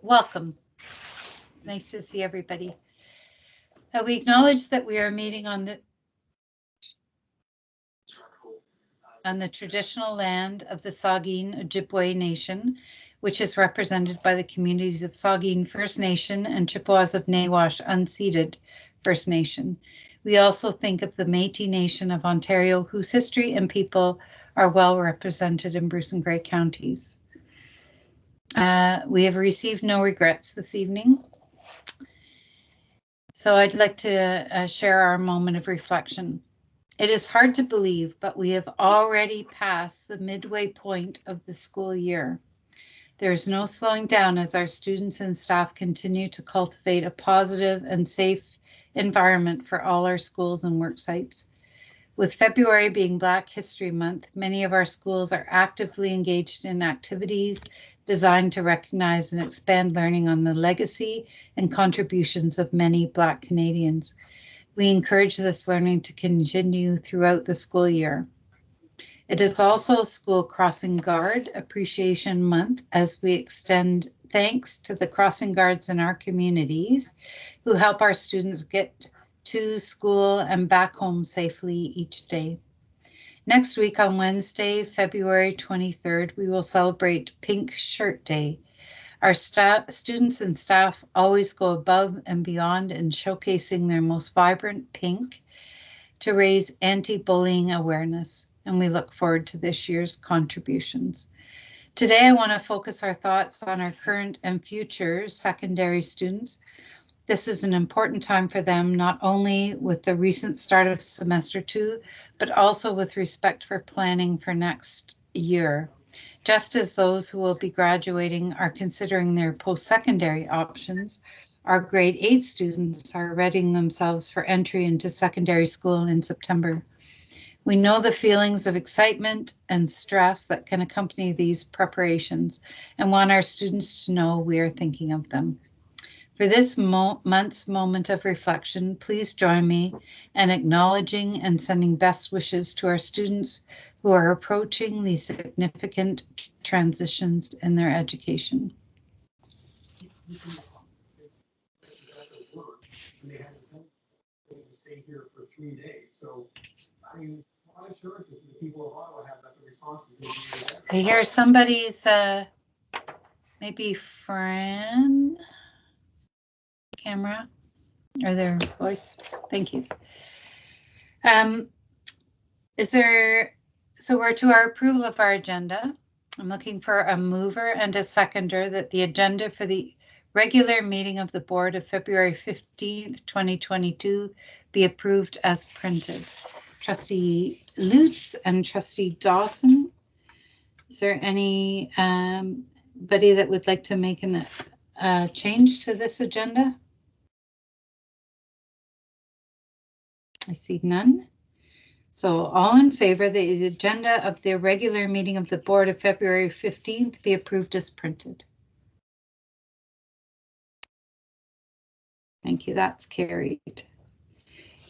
Welcome. It's nice to see everybody. We acknowledge that we are meeting on the traditional land of the Saugeen Ojibwe Nation, which is represented by the communities of Saugeen First Nation and Chippewas of Nawash Unceded First Nation. We also think of the Métis Nation of Ontario, whose history and people are well represented in Bruce and Grey counties. We have received no regrets this evening. So I'd like to share our moment of reflection. It is hard to believe, but we have already passed the midway point of the school year. There is no slowing down as our students and staff continue to cultivate a positive and safe environment for all our schools and work sites. With February being Black History Month, many of our schools are actively engaged in activities designed to recognize and expand learning on the legacy and contributions of many Black Canadians. We encourage this learning to continue throughout the school year. It is also School Crossing Guard Appreciation Month as we extend thanks to the crossing guards in our communities who help our students get to school and back home safely each day. Next week on Wednesday, February 23rd, we will celebrate Pink Shirt Day. Our students and staff always go above and beyond in showcasing their most vibrant pink to raise anti-bullying awareness, and we look forward to this year's contributions. Today, I want to focus our thoughts on our current and future secondary students. This is an important time for them, not only with the recent start of semester 2, but also with respect for planning for next year. Just as those who will be graduating are considering their post-secondary options, our grade 8 students are readying themselves for entry into secondary school in September. We know the feelings of excitement and stress that can accompany these preparations and want our students to know we are thinking of them. For this month's moment of reflection, please join me in acknowledging and sending best wishes to our students who are approaching these significant transitions in their education. They had to stay here for 3 days. So, I mean, what assurances do the people of Ottawa have that the response is going to be better? I hear somebody's maybe Fran camera or their voice. Thank you. So we're to our approval of our agenda. I'm looking for a mover and a seconder that the agenda for the regular meeting of the board of February 15th, 2022 be approved as printed. Trustee Lutz and Trustee Dawson. Is there any buddy that would like to make a change to this agenda? I see none. So all in favor, the agenda of the regular meeting of the board of February 15th be approved as printed. Thank you, that's carried.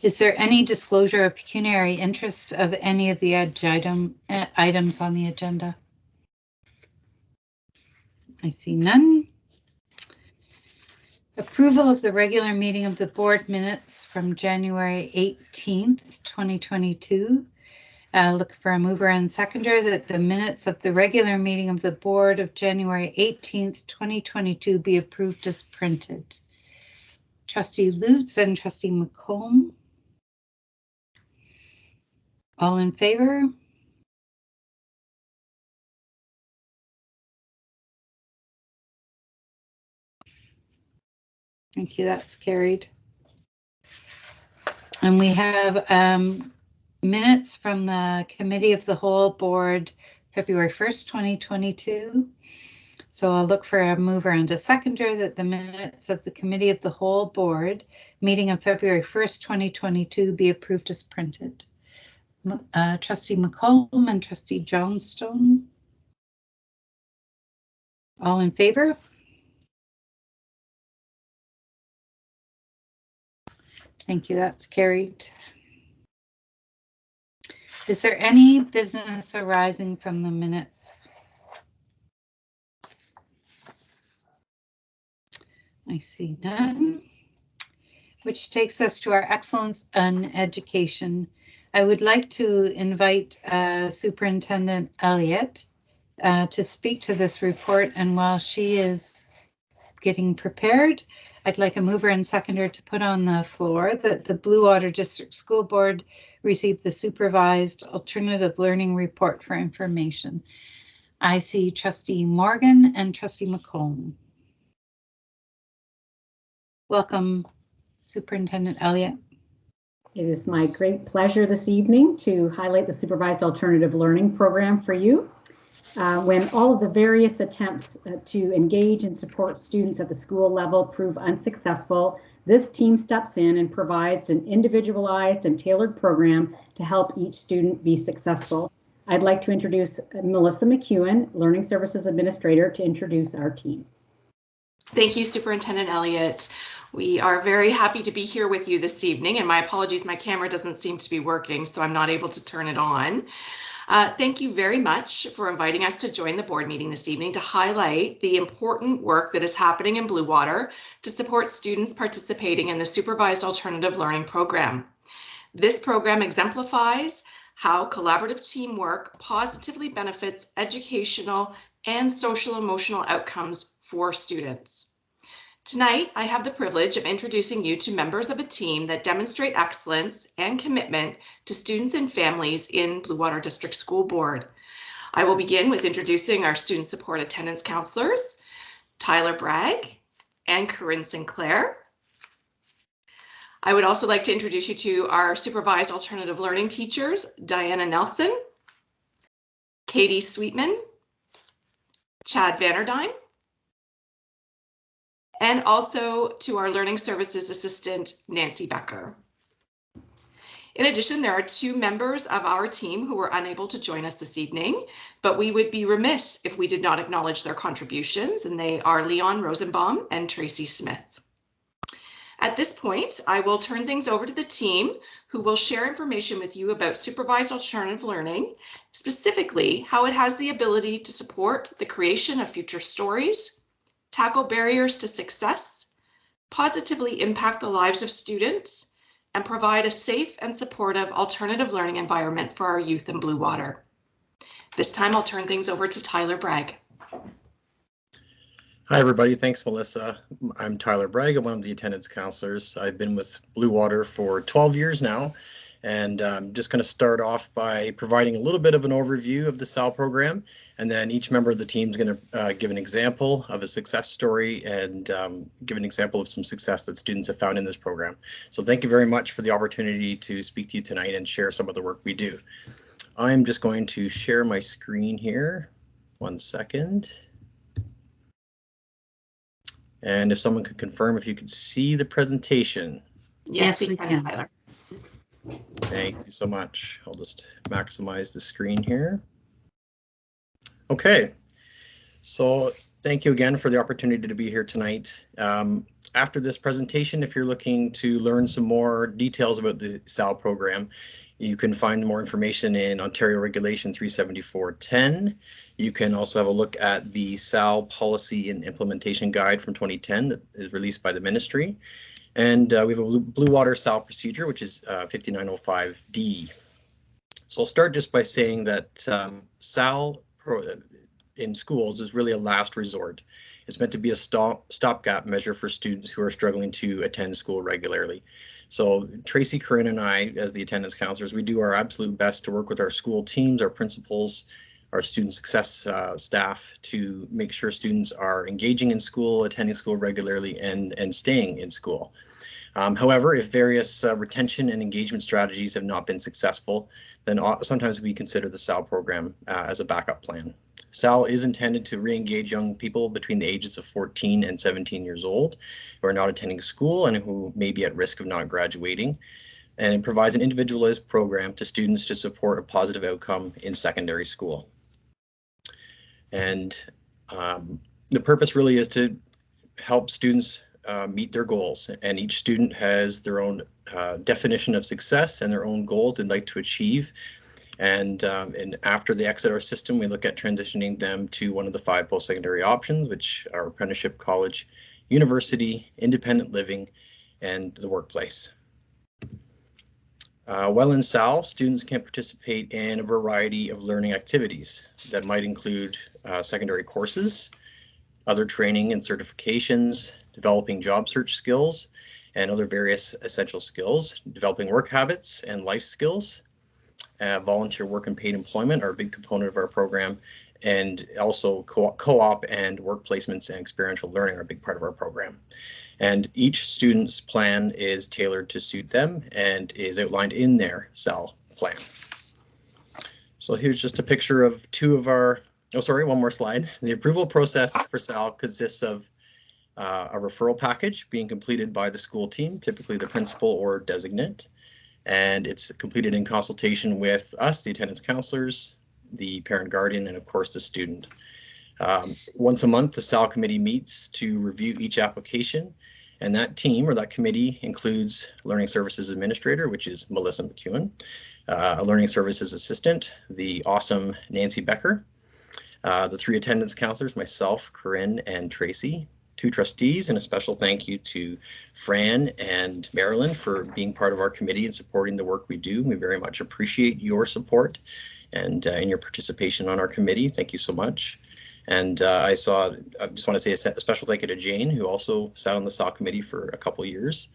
Is there any disclosure of pecuniary interest of any of the items on the agenda? I see none. Approval of the regular meeting of the board minutes from January 18th, 2022. Look for a mover and seconder that the minutes of the regular meeting of the board of January 18th, 2022 be approved as printed. Trustee Lutz and Trustee McComb. All in favor? Thank you, that's carried. And we have minutes from the Committee of the Whole Board, February 1st, 2022. So I'll look for a mover and a seconder that the minutes of the Committee of the Whole Board meeting on February 1st, 2022 be approved as printed. Trustee McComb and Trustee Johnstone. All in favor? Thank you, that's carried. Is there any business arising from the minutes? I see none. Which takes us to our excellence in education. I would like to invite Superintendent Elliott to speak to this report, and while she is getting prepared, I'd like a mover and seconder to put on the floor that the Blue Water District School Board received the Supervised Alternative Learning Report for information. I see Trustee Morgan and Trustee McComb. Welcome, Superintendent Elliott. It is my great pleasure this evening to highlight the Supervised Alternative Learning Program for you. When all of the various attempts to engage and support students at the school level prove unsuccessful, this team steps in and provides an individualized and tailored program to help each student be successful. I'd like to introduce Melissa McEwen, Learning Services Administrator, to introduce our team. Thank you, Superintendent Elliott. We are very happy to be here with you this evening, and my apologies, my camera doesn't seem to be working, so I'm not able to turn it on. Thank you very much for inviting us to join the board meeting this evening to highlight the important work that is happening in Blue Water to support students participating in the Supervised Alternative Learning Program. This program exemplifies how collaborative teamwork positively benefits educational and social emotional outcomes for students. Tonight, I have the privilege of introducing you to members of a team that demonstrate excellence and commitment to students and families in Blue Water District School Board. I will begin with introducing our student support attendance counselors, Tyler Bragg and Corinne Sinclair. I would also like to introduce you to our supervised alternative learning teachers, Diana Nelson, Katie Sweetman, Chad Vanderdyne, and also to our learning services assistant, Nancy Becker. In addition, there are two members of our team who were unable to join us this evening, but we would be remiss if we did not acknowledge their contributions, and they are Leon Rosenbaum and Tracy Smith. At this point, I will turn things over to the team who will share information with you about supervised alternative learning, specifically how it has the ability to support the creation of future stories, tackle barriers to success, positively impact the lives of students, and provide a safe and supportive alternative learning environment for our youth in Blue Water. This time I'll turn things over to Tyler Bragg. Hi everybody, thanks Melissa. I'm Tyler Bragg, I'm one of the attendance counselors. I've been with Blue Water for 12 years now, and I'm just going to start off by providing a little bit of an overview of the SAL program, and then each member of the team is going to give an example of a success story and give an example of some success that students have found in this program. So thank you very much for the opportunity to speak to you tonight and share some of the work we do. I'm just going to share my screen here. One second. And if someone could confirm if you could see the presentation. Yes, we can, Tyler. Thank you so much. I'll just maximize the screen here. Okay, so thank you again for the opportunity to be here tonight. After this presentation, if you're looking to learn some more details about the SAL program, you can find more information in Ontario Regulation 374.10. You can also have a look at the SAL Policy and Implementation Guide from 2010 that is released by the ministry. And we have a Blue Water SAL procedure, which is 5905D. So I'll start just by saying that SAL in schools is really a last resort. It's meant to be a stopgap measure for students who are struggling to attend school regularly. So Tracy, Corinne, and I, as the attendance counselors, we do our absolute best to work with our school teams, our principals, our student success staff to make sure students are engaging in school, attending school regularly, and staying in school. However, if various retention and engagement strategies have not been successful, then sometimes we consider the SAL program as a backup plan. SAL is intended to re-engage young people between the ages of 14 and 17 years old who are not attending school and who may be at risk of not graduating. And it provides an individualized program to students to support a positive outcome in secondary school. And the purpose really is to help students meet their goals, and each student has their own definition of success and their own goals they'd like to achieve. And after they exit our system, we look at transitioning them to one of the 5 post-secondary options, which are apprenticeship, college, university, independent living, and the workplace. While in SAL, students can participate in a variety of learning activities that might include secondary courses, other training and certifications, developing job search skills, and other various essential skills, developing work habits and life skills. Volunteer work and paid employment are a big component of our program, and also co-op and work placements and experiential learning are a big part of our program. And each student's plan is tailored to suit them and is outlined in their SAL plan. So here's just a picture of two of our, oh sorry, one more slide. The approval process for SAL consists of a referral package being completed by the school team, typically the principal or designate, and it's completed in consultation with us, the attendance counselors, the parent guardian, and of course the student. Once a month, the SAL committee meets to review each application, and that team or that committee includes Learning Services Administrator, which is Melissa McEwen, a Learning Services Assistant, the awesome Nancy Becker, the three attendance counselors, myself, Corinne, and Tracy, two trustees, and a special thank you to Fran and Marilyn for being part of our committee and supporting the work we do. We very much appreciate your support and your participation on our committee. Thank you so much. And I just want to say a special thank you to Jane, who also sat on the SAL committee for a couple of years.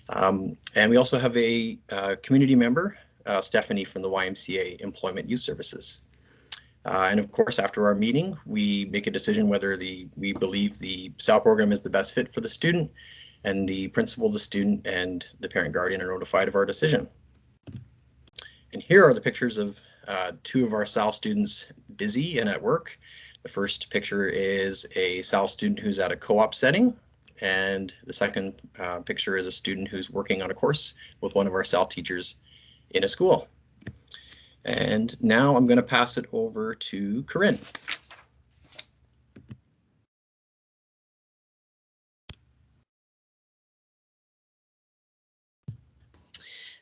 And we also have a community member, Stephanie from the YMCA Employment Youth Services. And of course, after our meeting, we make a decision whether we believe the SAL program is the best fit for the student, and the principal, the student, and the parent guardian are notified of our decision. And here are the pictures of two of our SAL students busy and at work. The first picture is a SAL student who's at a co-op setting, and the second picture is a student who's working on a course with one of our SAL teachers in a school. And now I'm going to pass it over to Corinne.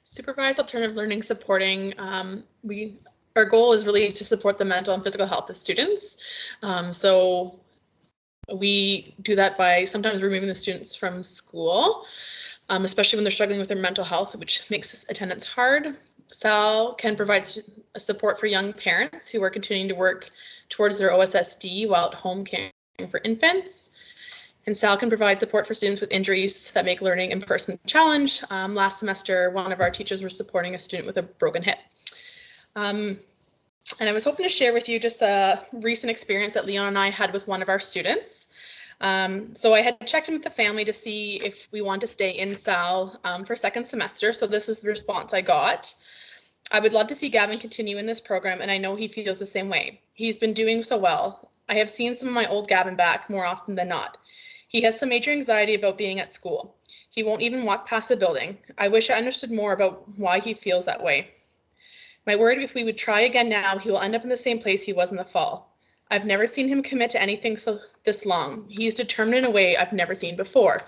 Supervised alternative learning supporting, our goal is really to support the mental and physical health of students. So we do that by sometimes removing the students from school, especially when they're struggling with their mental health, which makes attendance hard. SAL can provide support for young parents who are continuing to work towards their OSSD while at home caring for infants. And SAL can provide support for students with injuries that make learning in person a challenge. Last semester, one of our teachers was supporting a student with a broken hip. And I was hoping to share with you just a recent experience that Leon and I had with one of our students. So I had checked in with the family to see if we want to stay in SAL for second semester. So this is the response I got. I would love to see Gavin continue in this program, and I know he feels the same way. He's been doing so well. I have seen some of my old Gavin back more often than not. He has some major anxiety about being at school. He won't even walk past the building. I wish I understood more about why he feels that way. My word, if we would try again now, he will end up in the same place he was in the fall. I've never seen him commit to anything this long. He's determined in a way I've never seen before.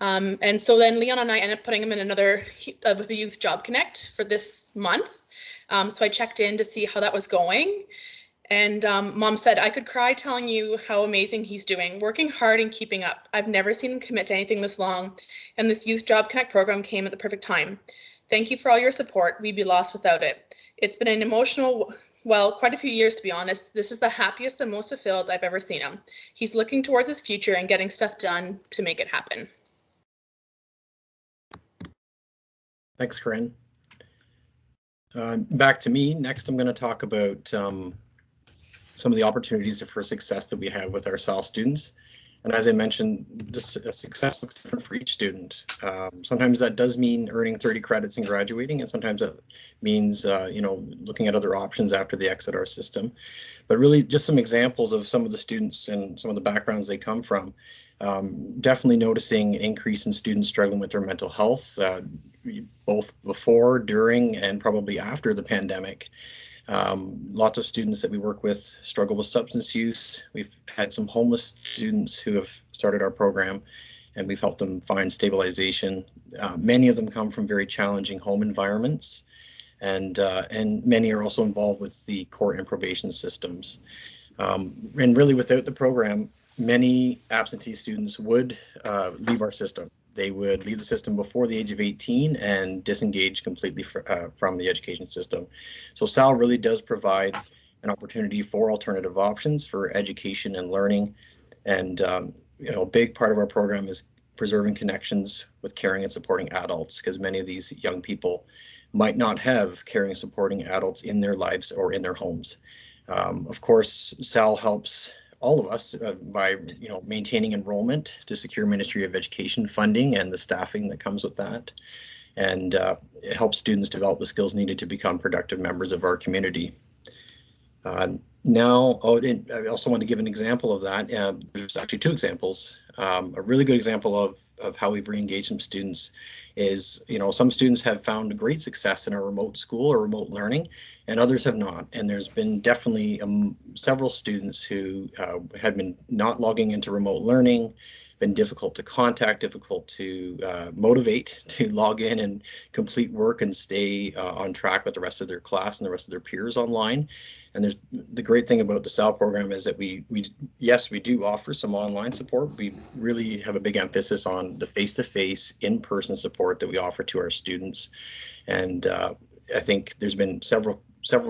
And so then Leon and I ended up putting him in another with the Youth Job Connect for this month. So I checked in to see how that was going. And Mom said, I could cry telling you how amazing he's doing, working hard and keeping up. I've never seen him commit to anything this long, and this Youth Job Connect program came at the perfect time. Thank you for all your support. We'd be lost without it. It's been an emotional, well, quite a few years, to be honest. This is the happiest and most fulfilled I've ever seen him. He's looking towards his future and getting stuff done to make it happen. Thanks, Corinne. Back to me. Next, I'm going to talk about some of the opportunities for success that we have with our SAL students. And as I mentioned, this success looks different for each student. Sometimes that does mean earning 30 credits and graduating, and sometimes that means looking at other options after they exit our system. But really just some examples of some of the students and some of the backgrounds they come from. Definitely noticing an increase in students struggling with their mental health, both before, during, and probably after the pandemic. Lots of students that we work with struggle with substance use. We've had some homeless students who have started our program, and we've helped them find stabilization. Many of them come from very challenging home environments, and many are also involved with the court and probation systems. And really, without the program, many absentee students would leave our system. They would leave the system before the age of 18 and disengage completely from the education system. So SAL really does provide an opportunity for alternative options for education and learning. And a big part of our program is preserving connections with caring and supporting adults, because many of these young people might not have caring and supporting adults in their lives or in their homes. Of course, SAL helps all of us by maintaining enrollment to secure Ministry of Education funding and the staffing that comes with that. And it helps students develop the skills needed to become productive members of our community. Now, I also want to give an example of that. There's actually two examples. A really good example of how we've re-engaged some students is, some students have found great success in our remote school or remote learning, and others have not. And there's been definitely several students who had been not logging into remote learning, been difficult to contact, difficult to motivate to log in and complete work and stay on track with the rest of their class and the rest of their peers online. And there's the great thing about the SAL program is that we do offer some online support. We really have a big emphasis on the face-to-face, in-person support that we offer to our students. And I think there's been several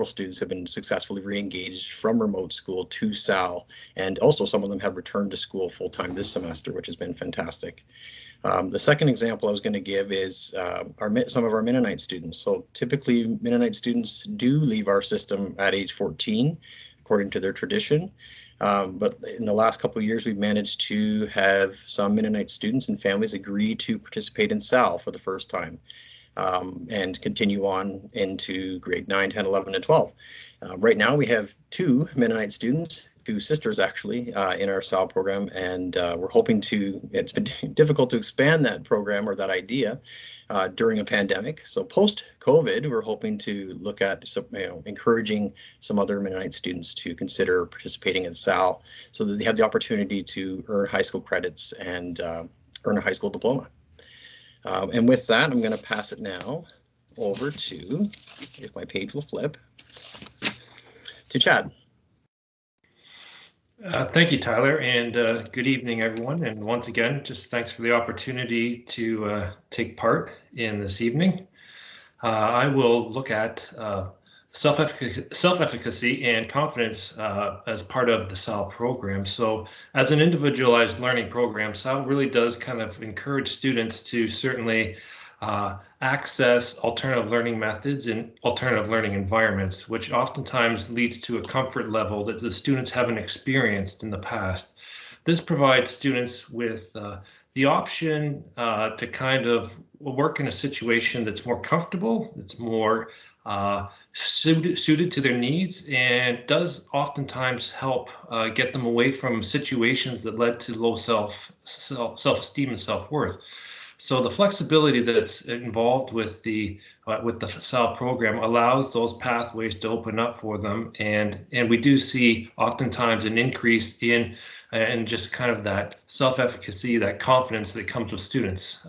students have been successfully re-engaged from remote school to SAL, and also some of them have returned to school full-time this semester, which has been fantastic. The second example I was going to give is some of our Mennonite students. So typically Mennonite students do leave our system at age 14, according to their tradition. But in the last couple of years, we've managed to have some Mennonite students and families agree to participate in SAL for the first time. And continue on into grade 9, 10, 11, and 12. Right now we have 2 Mennonite students, 2 sisters actually, in our SAL program, and we're hoping it's been difficult to expand that program or that idea during a pandemic. So post-COVID, we're hoping to look at encouraging some other Mennonite students to consider participating in SAL so that they have the opportunity to earn high school credits and earn a high school diploma. And with that, I'm going to pass it now over to, if my page will flip, to Chad. Thank you, Tyler, and good evening, everyone. And once again, just thanks for the opportunity to take part in this evening. I will look at self-efficacy and confidence as part of the SAL program. So as an individualized learning program, SAL really does kind of encourage students to certainly access alternative learning methods in alternative learning environments, which oftentimes leads to a comfort level that the students haven't experienced in the past. This provides students with the option to kind of work in a situation that's more comfortable, that's more suited to their needs, and does oftentimes help get them away from situations that led to low self-esteem and self-worth. So the flexibility that's involved with the SAL program allows those pathways to open up for them, and we do see oftentimes an increase in just kind of that self-efficacy, that confidence that comes with students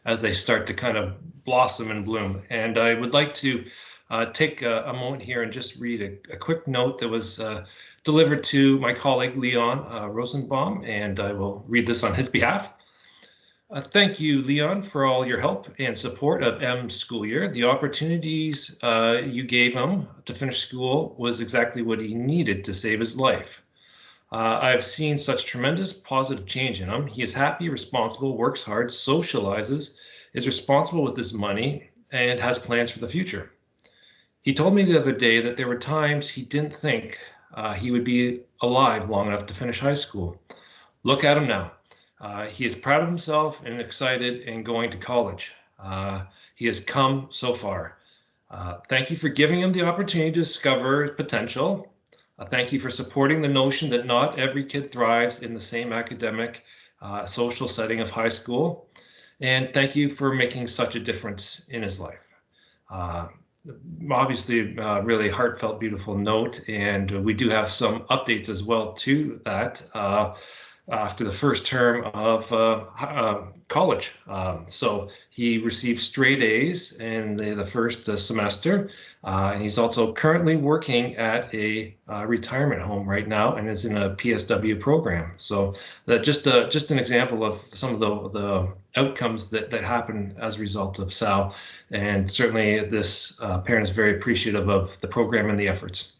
as they start to kind of blossom and bloom. And I would like to take a moment here and just read a quick note that was delivered to my colleague Leon Rosenbaum, and I will read this on his behalf. Thank you, Leon, for all your help and support of M's school year. The opportunities you gave him to finish school was exactly what he needed to save his life. I've seen such tremendous positive change in him. He is happy, responsible, works hard, socializes, is responsible with his money, and has plans for the future. He told me the other day that there were times he didn't think he would be alive long enough to finish high school. Look at him now. He is proud of himself and excited and going to college. He has come so far. Thank you for giving him the opportunity to discover potential. Thank you for supporting the notion that not every kid thrives in the same academic, social setting of high school. And thank you for making such a difference in his life. Obviously, really heartfelt, beautiful note, and we do have some updates as well to that. after the first term of college. So he received straight A's in the first semester, and he's also currently working at a retirement home right now and is in a PSW program. So that just an example of some of the outcomes that happen as a result of SAL, and certainly this parent is very appreciative of the program and the efforts.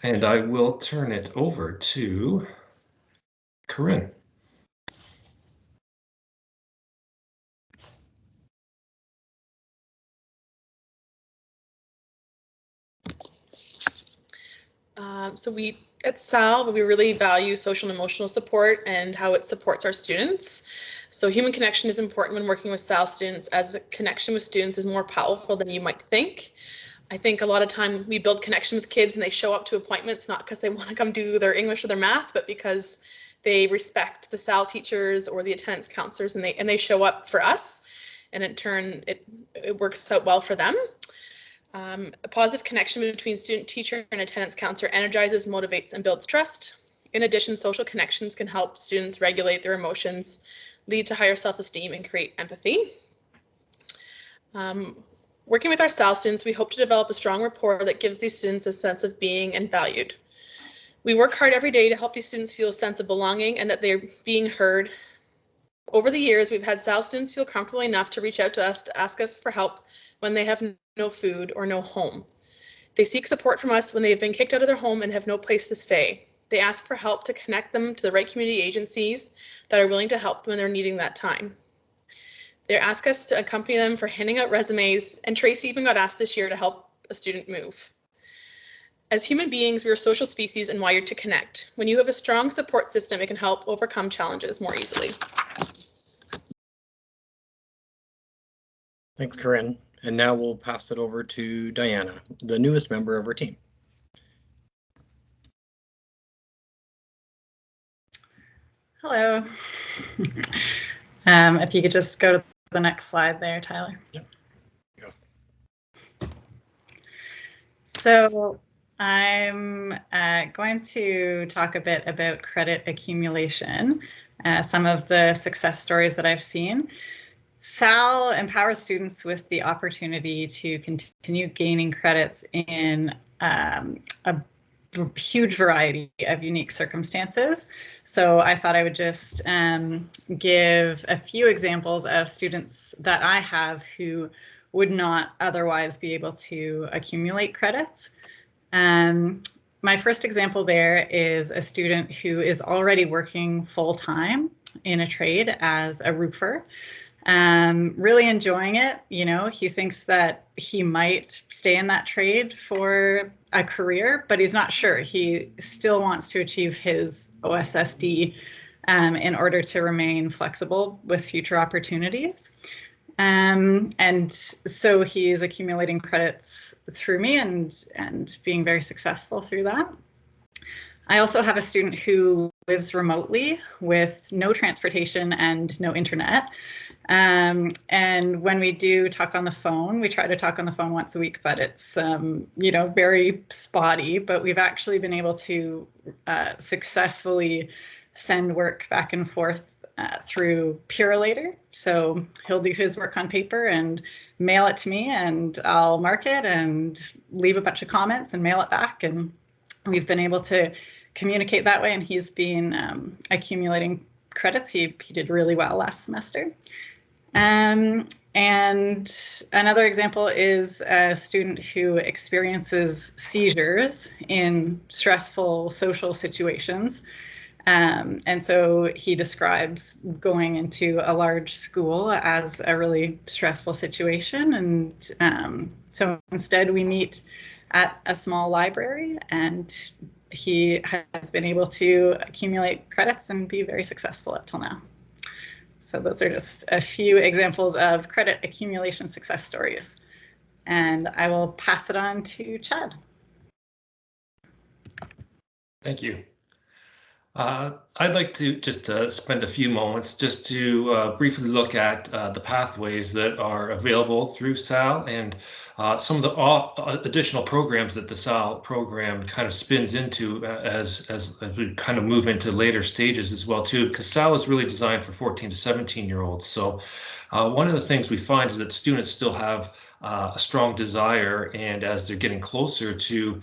And I will turn it over to Corinne. So we at SAL, we really value social and emotional support and how it supports our students. So human connection is important when working with SAL students, as a connection with students is more powerful than you might think. I think a lot of time we build connection with kids and they show up to appointments not because they want to come do their English or their math, but because they respect the SAL teachers or the attendance counselors, and they show up for us, and in turn it works out well for them. A positive connection between student, teacher, and attendance counselor energizes, motivates, and builds trust. In addition, social connections can help students regulate their emotions, lead to higher self-esteem, and create empathy. Working with our SAL students, we hope to develop a strong rapport that gives these students a sense of being and valued. We work hard every day to help these students feel a sense of belonging and that they're being heard. Over the years, we've had SAL students feel comfortable enough to reach out to us to ask us for help when they have no food or no home. They seek support from us when they have been kicked out of their home and have no place to stay. They ask for help to connect them to the right community agencies that are willing to help them when they're needing that time. They ask us to accompany them for handing out resumes, and Tracy even got asked this year to help a student move. As human beings, we are social species and wired to connect. When you have a strong support system, it can help overcome challenges more easily. Thanks, Corinne. And now we'll pass it over to Diana, the newest member of our team. Hello. If you could just go to the next slide there, Tyler. Yep. Go. So I'm going to talk a bit about credit accumulation, some of the success stories that I've seen. SAL empowers students with the opportunity to continue gaining credits in a huge variety of unique circumstances. So I thought I would just give a few examples of students that I have who would not otherwise be able to accumulate credits. My first example there is a student who is already working full-time in a trade as a roofer. Really enjoying it. You know, he thinks that he might stay in that trade for a career, but he's not sure. He still wants to achieve his OSSD in order to remain flexible with future opportunities. And so he is accumulating credits through me and being very successful through that. I also have a student who lives remotely with no transportation and no internet. And when we do talk on the phone, we try to talk on the phone once a week, but it's, you know, very spotty, but we've actually been able to successfully send work back and forth through Purelator. So he'll do his work on paper and mail it to me, and I'll mark it and leave a bunch of comments and mail it back. And we've been able to communicate that way, and he's been accumulating credits. He did really well last semester. And another example is a student who experiences seizures in stressful social situations. And so he describes going into a large school as a really stressful situation. And so instead we meet at a small library, and he has been able to accumulate credits and be very successful up till now. So those are just a few examples of credit accumulation success stories. And I will pass it on to Chad. Thank you. I'd like to just spend a few moments just to briefly look at the pathways that are available through SAL and some of the additional programs that the SAL program kind of spins into as we kind of move into later stages as well too, because SAL is really designed for 14 to 17-year-olds. So one of the things we find is that students still have a strong desire, and as they're getting closer to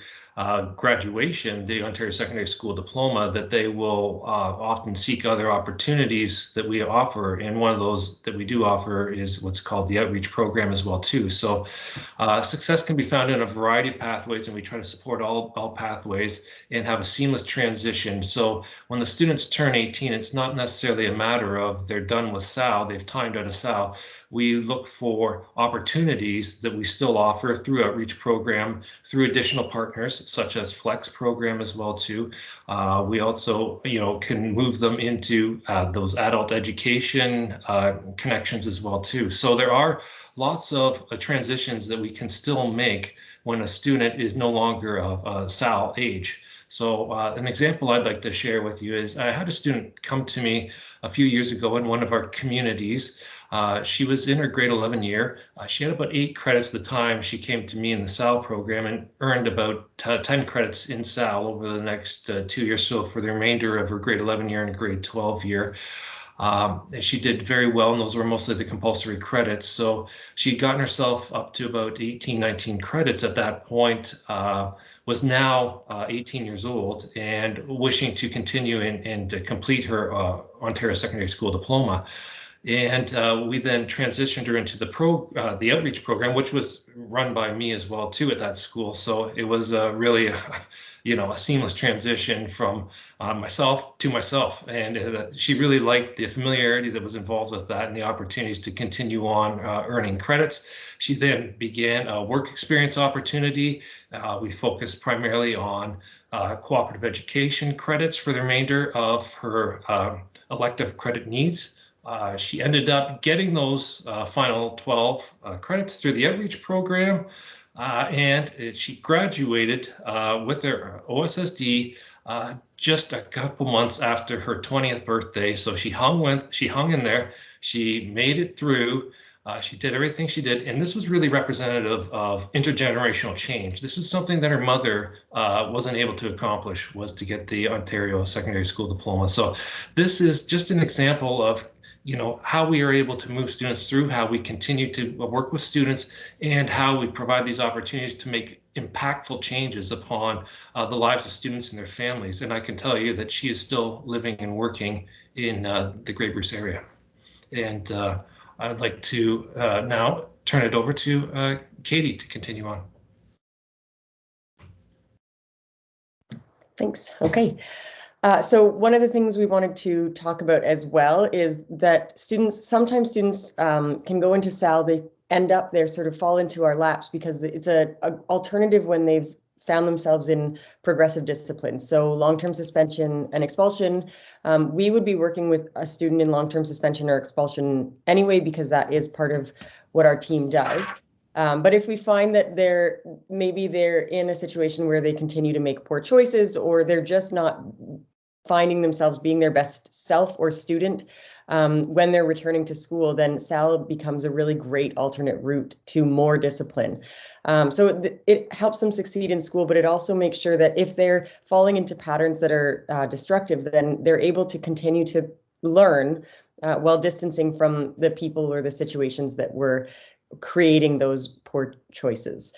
graduation, the Ontario Secondary School Diploma, that they will often seek other opportunities that we offer. And one of those that we do offer is what's called the outreach program as well too. So success can be found in a variety of pathways, and we try to support all pathways and have a seamless transition. So when the students turn 18, it's not necessarily a matter of they're done with SAL, they've timed out of SAL. We look for opportunities that we still offer through outreach program, through additional partners such as Flex program as well too. We also, can move them into those adult education connections as well too. So there are lots of transitions that we can still make when a student is no longer of SAL age. So an example I'd like to share with you is I had a student come to me a few years ago in one of our communities. She was in her grade 11 year. She had about 8 credits at the time she came to me in the SAL program and earned about 10 credits in SAL over the next 2 years. So for the remainder of her grade 11 year and grade 12 year. She did very well, and those were mostly the compulsory credits. So she'd gotten herself up to about 18, 19 credits at that point, was now 18 years old and wishing to continue and to complete her Ontario Secondary School Diploma. And we then transitioned her into the outreach program, which was run by me as well too at that school. So it was really a seamless transition from myself to myself. And she really liked the familiarity that was involved with that and the opportunities to continue on earning credits. She then began a work experience opportunity. We focused primarily on cooperative education credits for the remainder of her elective credit needs. She ended up getting those final 12 credits through the outreach program, and she graduated with her OSSD just a couple months after her 20th birthday. So she hung in there. She made it through. She did everything she did, and this was really representative of intergenerational change. This is something that her mother wasn't able to accomplish, was to get the Ontario Secondary School Diploma. So this is just an example of how we are able to move students through, how we continue to work with students, and how we provide these opportunities to make impactful changes upon the lives of students and their families. And I can tell you that she is still living and working in the Grey Bruce area. And I'd like to now turn it over to Katie to continue on. Thanks. Okay. So one of the things we wanted to talk about as well is that sometimes students can go into SAL, they end up there, sort of fall into our laps because it's a alternative when they've found themselves in progressive discipline. So long-term suspension and expulsion, we would be working with a student in long-term suspension or expulsion anyway, because that is part of what our team does. But if we find that they're in a situation where they continue to make poor choices, or they're just not finding themselves being their best self or student when they're returning to school, then SAL becomes a really great alternate route to more discipline. So it helps them succeed in school, but it also makes sure that if they're falling into patterns that are destructive, then they're able to continue to learn while distancing from the people or the situations that were creating those poor choices.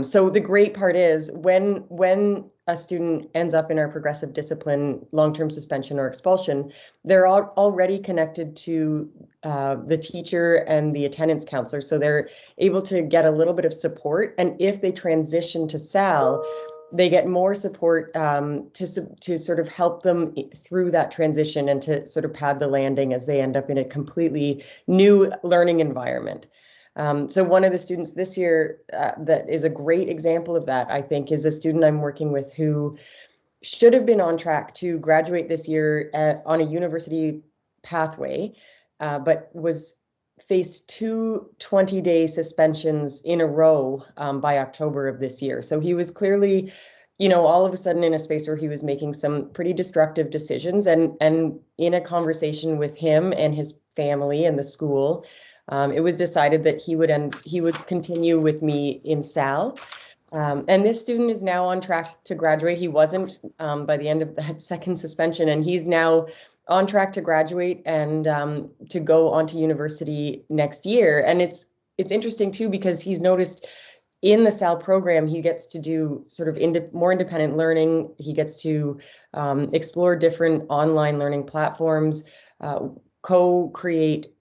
So the great part is when a student ends up in our progressive discipline, long-term suspension or expulsion, they're already connected to the teacher and the attendance counselor. So they're able to get a little bit of support. And if they transition to SAL, they get more support to sort of help them through that transition and to sort of pad the landing as they end up in a completely new learning environment. So one of the students this year that is a great example of that, I think, is a student I'm working with who should have been on track to graduate this year on a university pathway, but faced 2 20-day suspensions in a row by October of this year. So he was clearly, you know, all of a sudden in a space where he was making some pretty destructive decisions, and in a conversation with him and his family and the school, it was decided that he would continue with me in SAL. And this student is now on track to graduate. He wasn't by the end of that second suspension, and he's now on track to graduate and to go on to university next year. And it's interesting too, because he's noticed in the SAL program, he gets to do sort of more independent learning. He gets to explore different online learning platforms, co-create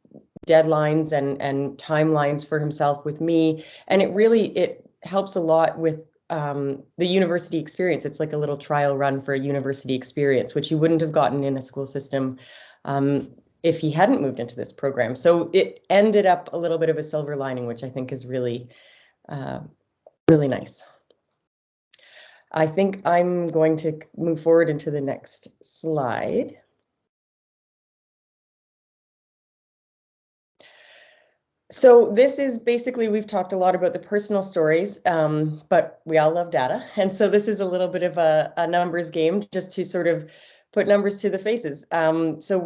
deadlines and timelines for himself with me. And it helps a lot with the university experience. It's like a little trial run for a university experience, which you wouldn't have gotten in a school system if he hadn't moved into this program. So it ended up a little bit of a silver lining, which I think is really, really nice. I think I'm going to move forward into the next slide. So this is basically, we've talked a lot about the personal stories, but we all love data. And so this is a little bit of a numbers game, just to sort of put numbers to the faces. So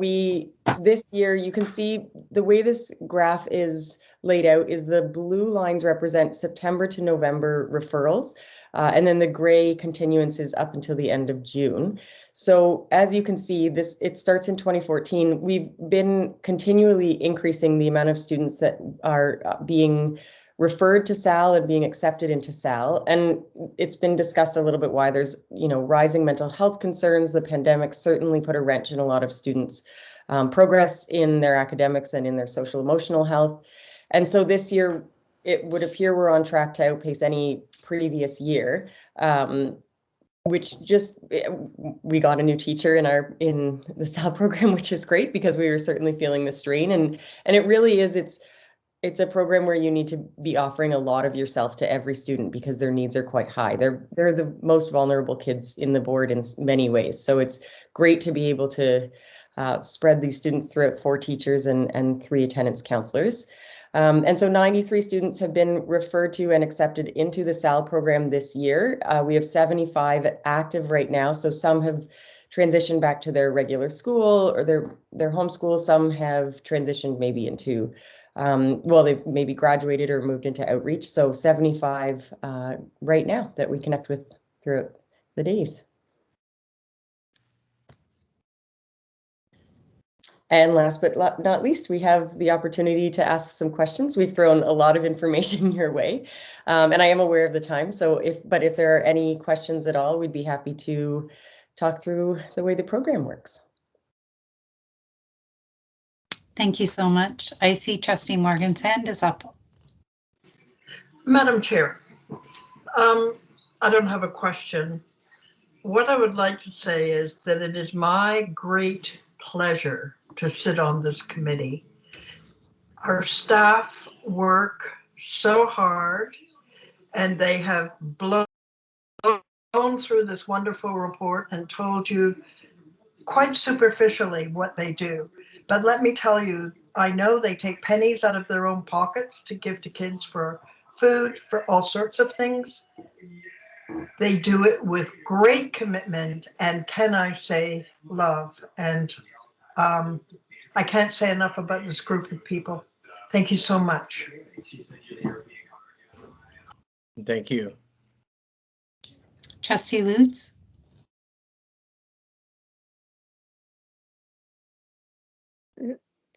this year, you can see the way this graph is laid out is the blue lines represent September to November referrals. And then the gray continuance is up until the end of June. So as you can see, it starts in 2014. We've been continually increasing the amount of students that are being referred to SAL and being accepted into SAL. And it's been discussed a little bit why there's, you know, rising mental health concerns. The pandemic certainly put a wrench in a lot of students' progress in their academics and in their social emotional health. And so this year, it would appear we're on track to outpace any previous year, which we got a new teacher in the SAL program, which is great because we were certainly feeling the strain. And it really is, it's a program where you need to be offering a lot of yourself to every student because their needs are quite high. They're the most vulnerable kids in the board in many ways. So it's great to be able to spread these students throughout 4 teachers and 3 attendance counselors. And so 93 students have been referred to and accepted into the SAL program this year. We have 75 active right now. So some have transitioned back to their regular school or their home school. Some have transitioned maybe into, they've maybe graduated or moved into outreach. So 75 right now that we connect with throughout the days. And last but not least, we have the opportunity to ask some questions. We've thrown a lot of information your way, and I am aware of the time. So if there are any questions at all, we'd be happy to talk through the way the program works. Thank you so much. I see Trustee Morgan's hand is up. Madam Chair, I don't have a question. What I would like to say is that it is my great pleasure to sit on this committee. Our staff work so hard and they have blown through this wonderful report and told you quite superficially what they do. But let me tell you, I know they take pennies out of their own pockets to give to kids for food, for all sorts of things. They do it with great commitment and, can I say, love. And I can't say enough about this group of people. Thank you so much. Thank you. Trustee Lutz.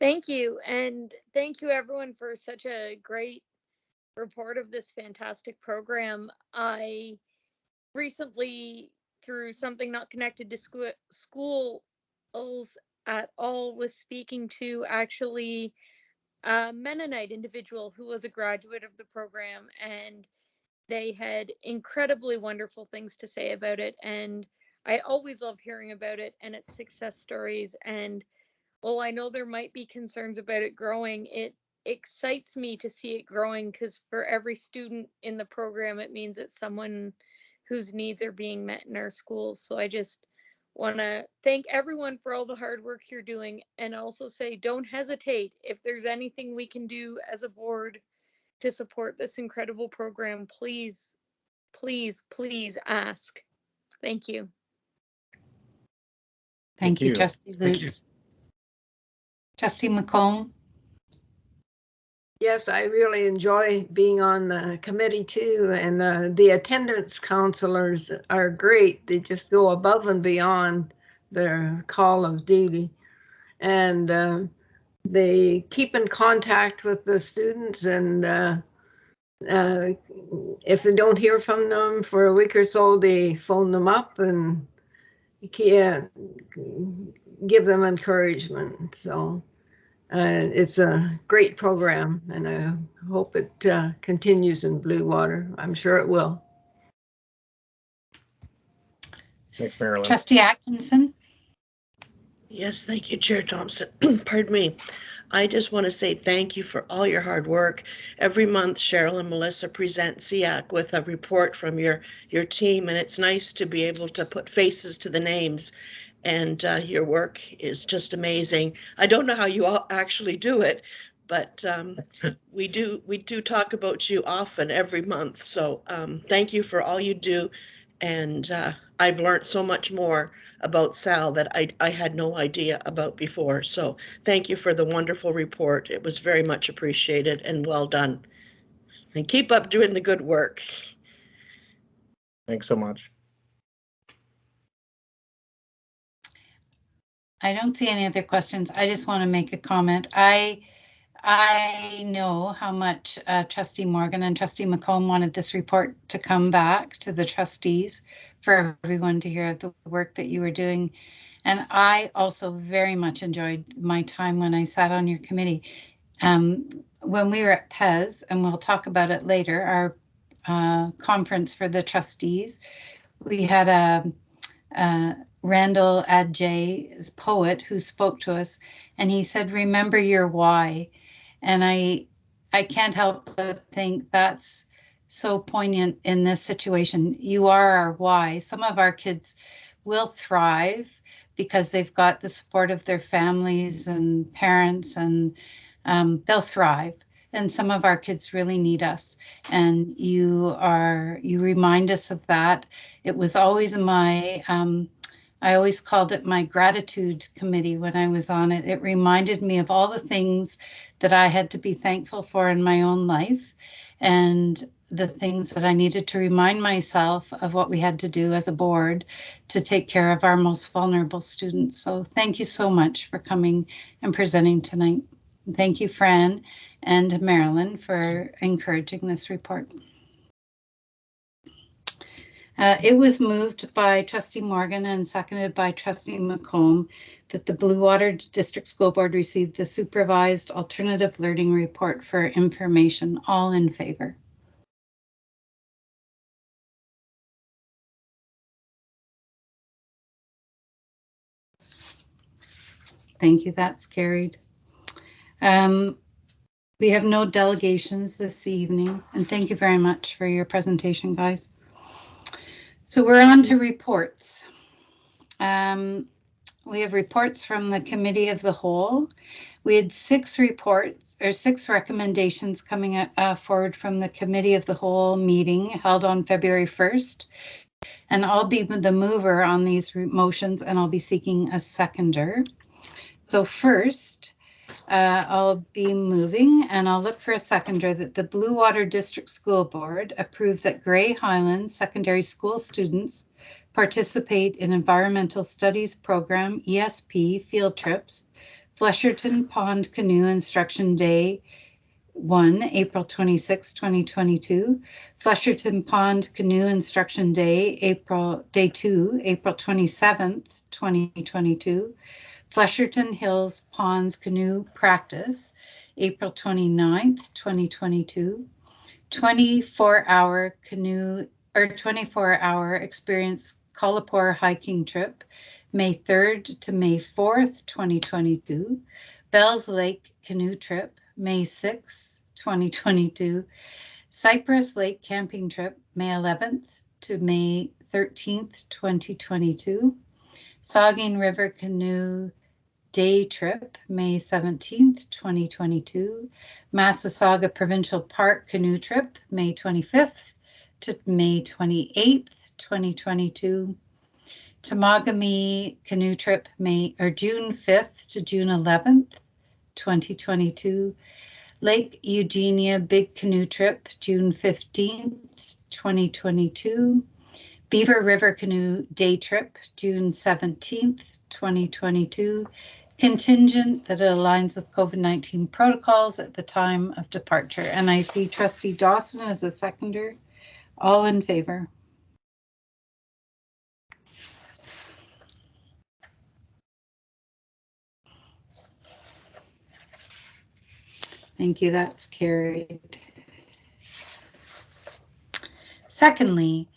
Thank you. And thank you everyone for such a great report of this fantastic program. I recently, through something not connected to schools at all, was speaking to actually a Mennonite individual who was a graduate of the program, and they had incredibly wonderful things to say about it. And I always love hearing about it and its success stories. And while I know there might be concerns about it growing, it excites me to see it growing, because for every student in the program, it means it's someone whose needs are being met in our schools. So I just want to thank everyone for all the hard work you're doing, and also say, don't hesitate. If there's anything we can do as a board to support this incredible program, please, please, please ask. Thank you. Thank you, you. Trustee Thank you. Lutz. Trustee McComb. Yes, I really enjoy being on the committee too, and the attendance counselors are great. They just go above and beyond their call of duty, and they keep in contact with the students, and if they don't hear from them for a week or so, they phone them up and give them encouragement. So it's a great program, and I hope it continues in Blue Water. I'm sure it will. Thanks, Marilyn. Trustee Atkinson. Yes, thank you, Chair Thompson. Pardon me. I just want to say thank you for all your hard work. Every month, Cheryl and Melissa present SEAC with a report from your team, and it's nice to be able to put faces to the names. And your work is just amazing. I don't know how you all actually do it, but we do talk about you often every month. So thank you for all you do. And I've learned so much more about SAL that I had no idea about before. So thank you for the wonderful report. It was very much appreciated and well done. And keep up doing the good work. Thanks so much. I don't see any other questions. I just want to make a comment. I know how much Trustee Morgan and Trustee McComb wanted this report to come back to the trustees for everyone to hear the work that you were doing. And I also very much enjoyed my time when I sat on your committee. When we were at PES, and we'll talk about it later, our conference for the trustees, we had a Randall Adjay's poet who spoke to us, and he said, "Remember your why." And I can't help but think that's so poignant in this situation. You are our why. Some of our kids will thrive because they've got the support of their families and parents, and they'll thrive. And some of our kids really need us, and you remind us of that. It was always I always called it my gratitude committee when I was on it. It reminded me of all the things that I had to be thankful for in my own life, and the things that I needed to remind myself of what we had to do as a board to take care of our most vulnerable students. So thank you so much for coming and presenting tonight. Thank you, Fran and Marilyn, for encouraging this report. It was moved by Trustee Morgan and seconded by Trustee McComb that the Blue Water District School Board received the Supervised Alternative Learning Report for information. All in favor? Thank you, that's carried. We have no delegations this evening, and thank you very much for your presentation, guys. So we're on to reports. We have reports from the Committee of the Whole. We had 6 reports or 6 recommendations coming forward from the Committee of the Whole meeting held on February 1st. And I'll be the mover on these motions, and I'll be seeking a seconder. So first, I'll be moving, and I'll look for a seconder, that the Blue Water District School Board approve that Grey Highlands Secondary School students participate in Environmental Studies Program ESP field trips, Flesherton Pond Canoe Instruction Day 1, April 26, 2022, Flesherton Pond Canoe Instruction Day 2, April 27th, 2022, Flesherton Hills Ponds Canoe Practice, April 29th, 2022, 24-hour canoe or 24-hour experience Collapore hiking trip, May 3rd to May 4th, 2022, Bells Lake canoe trip, May 6th, 2022, Cypress Lake camping trip, May 11th to May 13th, 2022, Saugeen River canoe day trip, May 17th, 2022, Massasauga Provincial Park canoe trip, May 25th to May 28th, 2022, Temagami canoe trip June 5th to June 11th, 2022. Lake Eugenia big canoe trip June 15th, 2022. Beaver River canoe day trip June 17th, 2022. Contingent that it aligns with COVID-19 protocols at the time of departure. And I see Trustee Dawson as a seconder. All in favor? Thank you, that's carried. Secondly,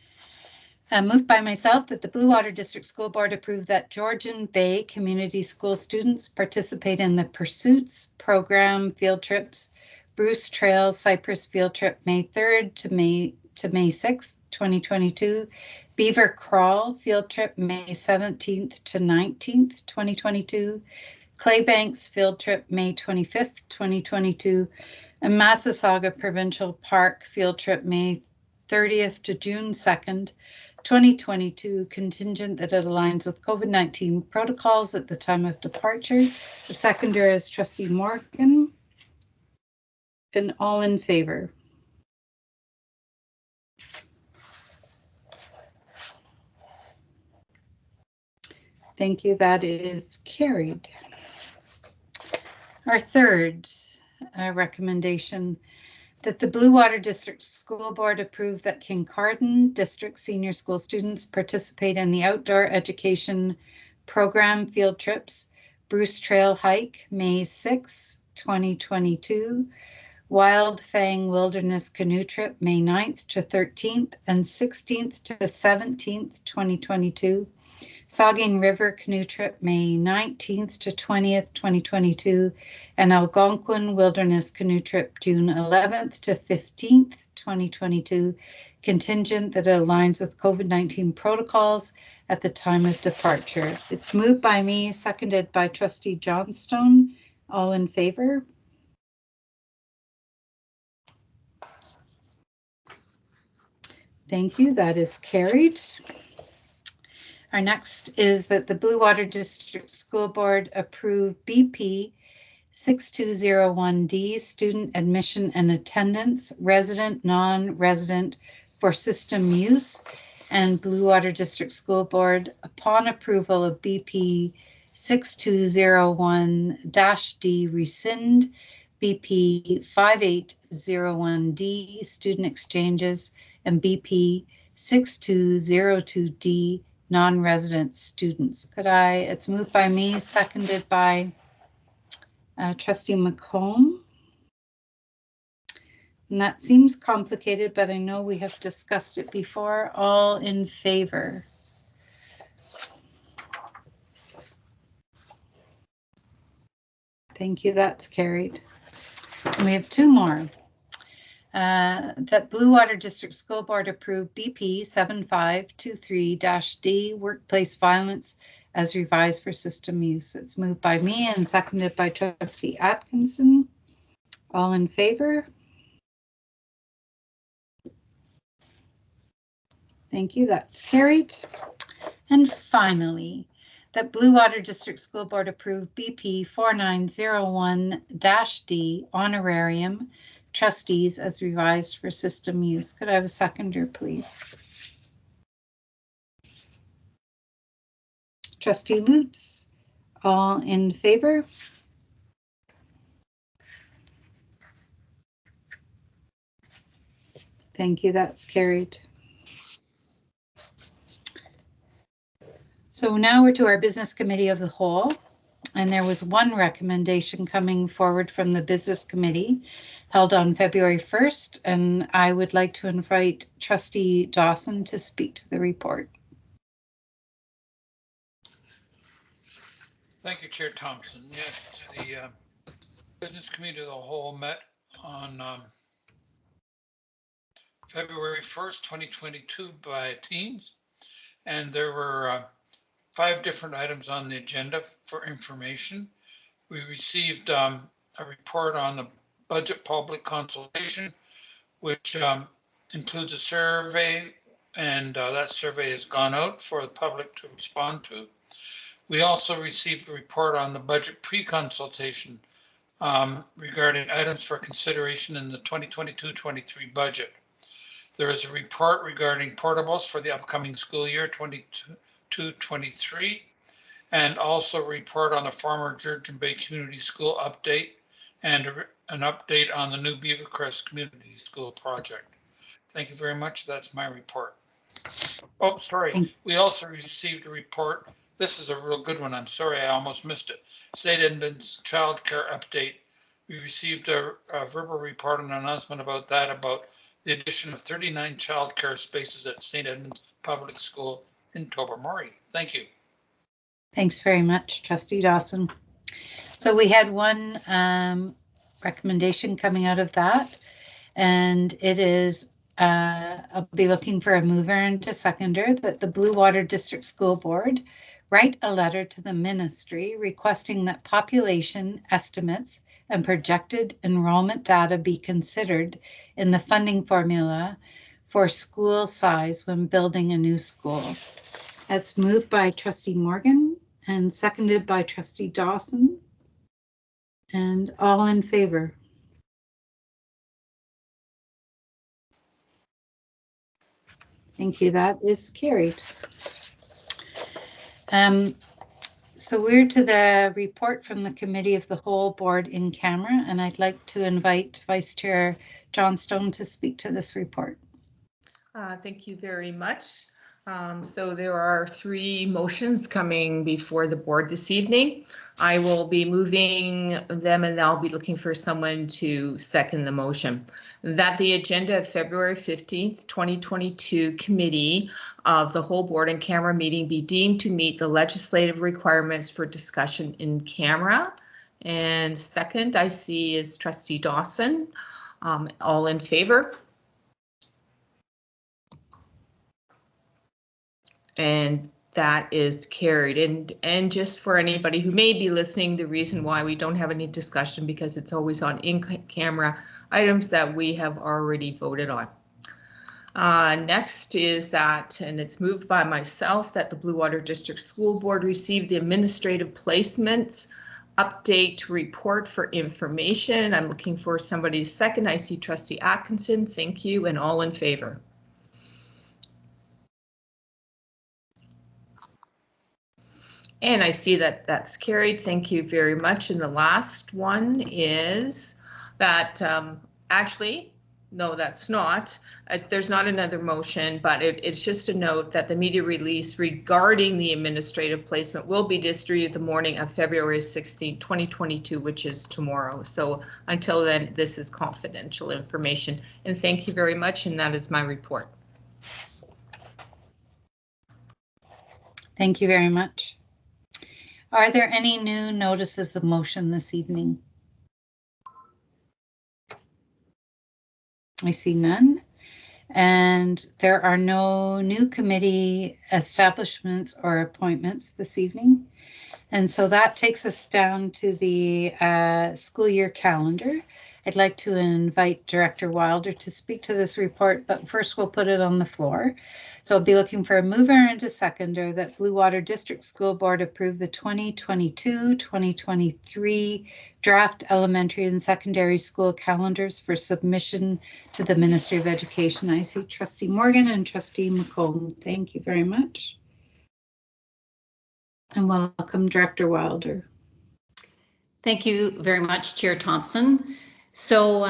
moved by myself that the Blue Water District School Board approve that Georgian Bay Community School students participate in the Pursuits Program field trips, Bruce Trail Cypress field trip May 3rd to May 6th, 2022, Beaver Crawl field trip May 17th to 19th, 2022, Claybanks field trip May 25th, 2022, and Massasauga Provincial Park field trip May 30th to June 2nd, 2022, contingent that it aligns with COVID-19 protocols at the time of departure. The seconder is Trustee Morgan. And all in favor? Thank you, that is carried. Our third recommendation, that the Blue Water District School Board approve that Kincardine District Senior School students participate in the Outdoor Education Program field trips, Bruce Trail Hike, May 6, 2022, Wild Fang Wilderness Canoe Trip, May 9th to 13th and 16th to 17th, 2022, Saugeen River Canoe Trip, May 19th to 20th, 2022, and Algonquin Wilderness Canoe Trip, June 11th to 15th, 2022, contingent that it aligns with COVID-19 protocols at the time of departure. It's moved by me, seconded by Trustee Johnstone. All in favor? Thank you, that is carried. Our next is that the Blue Water District School Board approve BP 6201D student admission and attendance, resident, non-resident for system use, and Blue Water District School Board, upon approval of BP 6201-D, rescind BP 5801D student exchanges and BP 6202D non-resident students. It's moved by me, seconded by Trustee McComb. And that seems complicated, but I know we have discussed it before. All in favor? Thank you, that's carried. And we have two more. That Blue Water District School Board approved BP 7523-D workplace violence as revised for system use. It's moved by me and seconded by Trustee Atkinson. All in favor? Thank you, that's carried. And finally, that Blue Water District School Board approved BP 4901-D honorarium trustees as revised for system use. Could I have a seconder, please? Trustee Lutz, all in favor? Thank you, that's carried. So now we're to our Business Committee of the Whole, and there was one recommendation coming forward from the Business Committee held on February 1st, and I would like to invite Trustee Dawson to speak to the report. Thank you, Chair Thompson. Yes, the Business Committee of the Whole met on February 1st, 2022 by Teams, and there were 5 different items on the agenda for information. We received a report on the budget public consultation, which includes a survey and that survey has gone out for the public to respond to. We also received a report on the budget pre-consultation regarding items for consideration in the 2022-23 budget. There is a report regarding portables for the upcoming school year 22-23, and also a report on the former Georgian Bay Community School update and an update on the new Beavercrest Community School project. Thank you very much. That's my report. Oh, sorry. We also received a report. This is a real good one. I'm sorry, I almost missed it. St. Edmunds Child Care Update. We received a verbal report and announcement about that, about the addition of 39 child care spaces at St. Edmunds Public School in Tobermory. Thank you. Thanks very much, Trustee Dawson. So we had one recommendation coming out of that, and it is I'll be looking for a mover and a seconder that the Blue Water District School Board write a letter to the ministry requesting that population estimates and projected enrollment data be considered in the funding formula for school size when building a new school. That's moved by Trustee Morgan and seconded by Trustee Dawson. And all in favor? Thank you. That is carried. So we're to the report from the Committee of the Whole Board in camera, and I'd like to invite Vice Chair Johnstone to speak to this report. Thank you very much. So there are 3 motions coming before the board this evening. I will be moving them, and I'll be looking for someone to second the motion. That the agenda of February 15th, 2022 Committee of the Whole Board in Camera meeting be deemed to meet the legislative requirements for discussion in camera. And second, I see is Trustee Dawson. All in favor? And that is carried. And just for anybody who may be listening, the reason why we don't have any discussion, because it's always on in-camera items that we have already voted on. Next is that, and it's moved by myself, that the Blue Water District School Board receive the administrative placements update report for information. I'm looking for somebody's second. I see Trustee Atkinson. Thank you. And all in favor? And I see that that's carried. Thank you very much. And the last one is that actually, no, that's not. There's not another motion, but it's just a note that the media release regarding the administrative placement will be distributed the morning of February 16, 2022, which is tomorrow. So until then, this is confidential information. And thank you very much. And that is my report. Thank you very much. Are there any new notices of motion this evening? I see none. And there are no new committee establishments or appointments this evening. And so that takes us down to the school year calendar. I'd like to invite Director Wilder to speak to this report, but first we'll put it on the floor. So I'll be looking for a mover and a seconder that Blue Water District School Board approve the 2022-2023 draft elementary and secondary school calendars for submission to the Ministry of Education. I see Trustee Morgan and Trustee McComb. Thank you very much. And welcome, Director Wilder. Thank you very much, Chair Thompson. So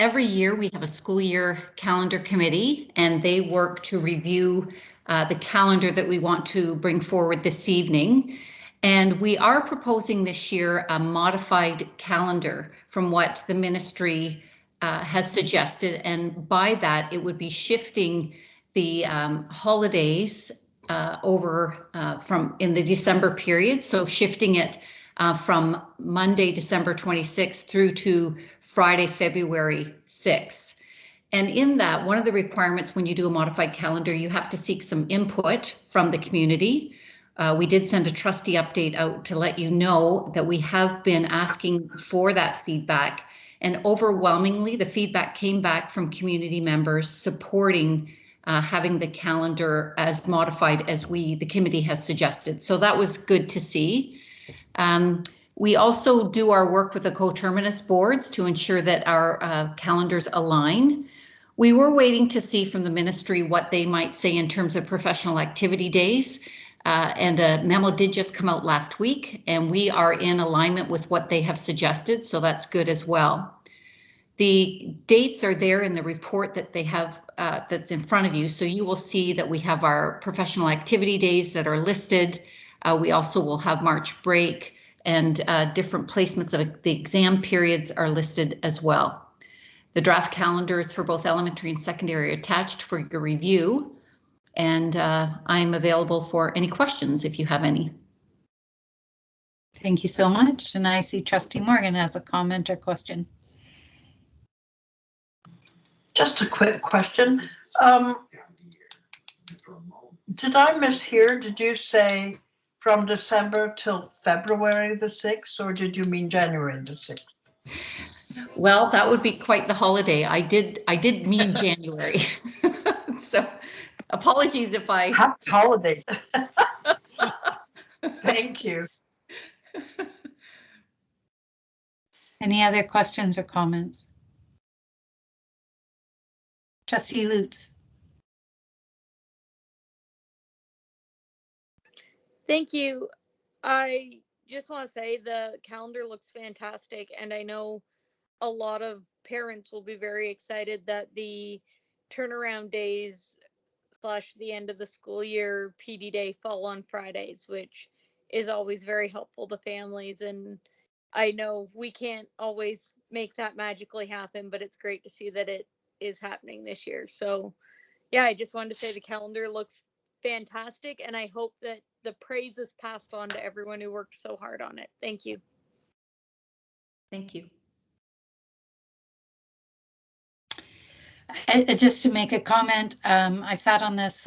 every year we have a school year calendar committee, and they work to review the calendar that we want to bring forward this evening. And we are proposing this year a modified calendar from what the ministry has suggested. And by that, it would be shifting the holidays over from in the December period. So shifting it from Monday, December 26th through to Friday, February 6th. And in that, one of the requirements when you do a modified calendar, you have to seek some input from the community. We did send a trustee update out to let you know that we have been asking for that feedback. And overwhelmingly, the feedback came back from community members supporting having the calendar as modified as the committee has suggested. So that was good to see. We also do our work with the coterminous boards to ensure that our calendars align. We were waiting to see from the ministry what they might say in terms of professional activity days. And a memo did just come out last week, and we are in alignment with what they have suggested, so that's good as well. The dates are there in the report that they have that's in front of you, so you will see that we have our professional activity days that are listed. We also will have March break, and different placements of the exam periods are listed as well. The draft calendars for both elementary and secondary are attached for your review. And I'm available for any questions if you have any. Thank you so much. And I see Trustee Morgan has a comment or question. Just a quick question. Did I mishear? Did you say from December till February the 6th, or did you mean January the 6th? Well, that would be quite the holiday. I did mean January. So apologies if I... Happy holidays. Thank you. Any other questions or comments? Trustee Lutz. Thank you. I just want to say the calendar looks fantastic, and I know a lot of parents will be very excited that the turnaround days / the end of the school year PD day fall on Fridays, which is always very helpful to families. And I know we can't always make that magically happen, but it's great to see that it is happening this year. So yeah, I just wanted to say the calendar looks fantastic, and I hope that the praise is passed on to everyone who worked so hard on it. Thank you. Thank you. Just to make a comment, I've sat on this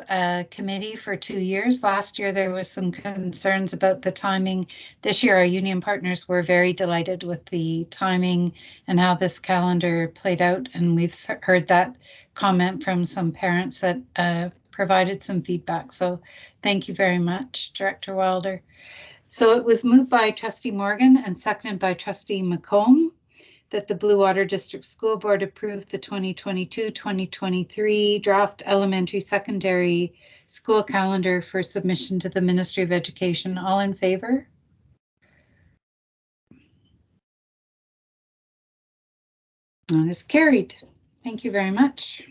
committee for 2 years. Last year, there was some concerns about the timing. This year, our union partners were very delighted with the timing and how this calendar played out. And we've heard that comment from some parents that provided some feedback. So thank you very much, Director Wilder. So it was moved by Trustee Morgan and seconded by Trustee McComb that the Blue Water District School Board approved the 2022-2023 draft elementary secondary school calendar for submission to the Ministry of Education. All in favor? That is carried. Thank you very much.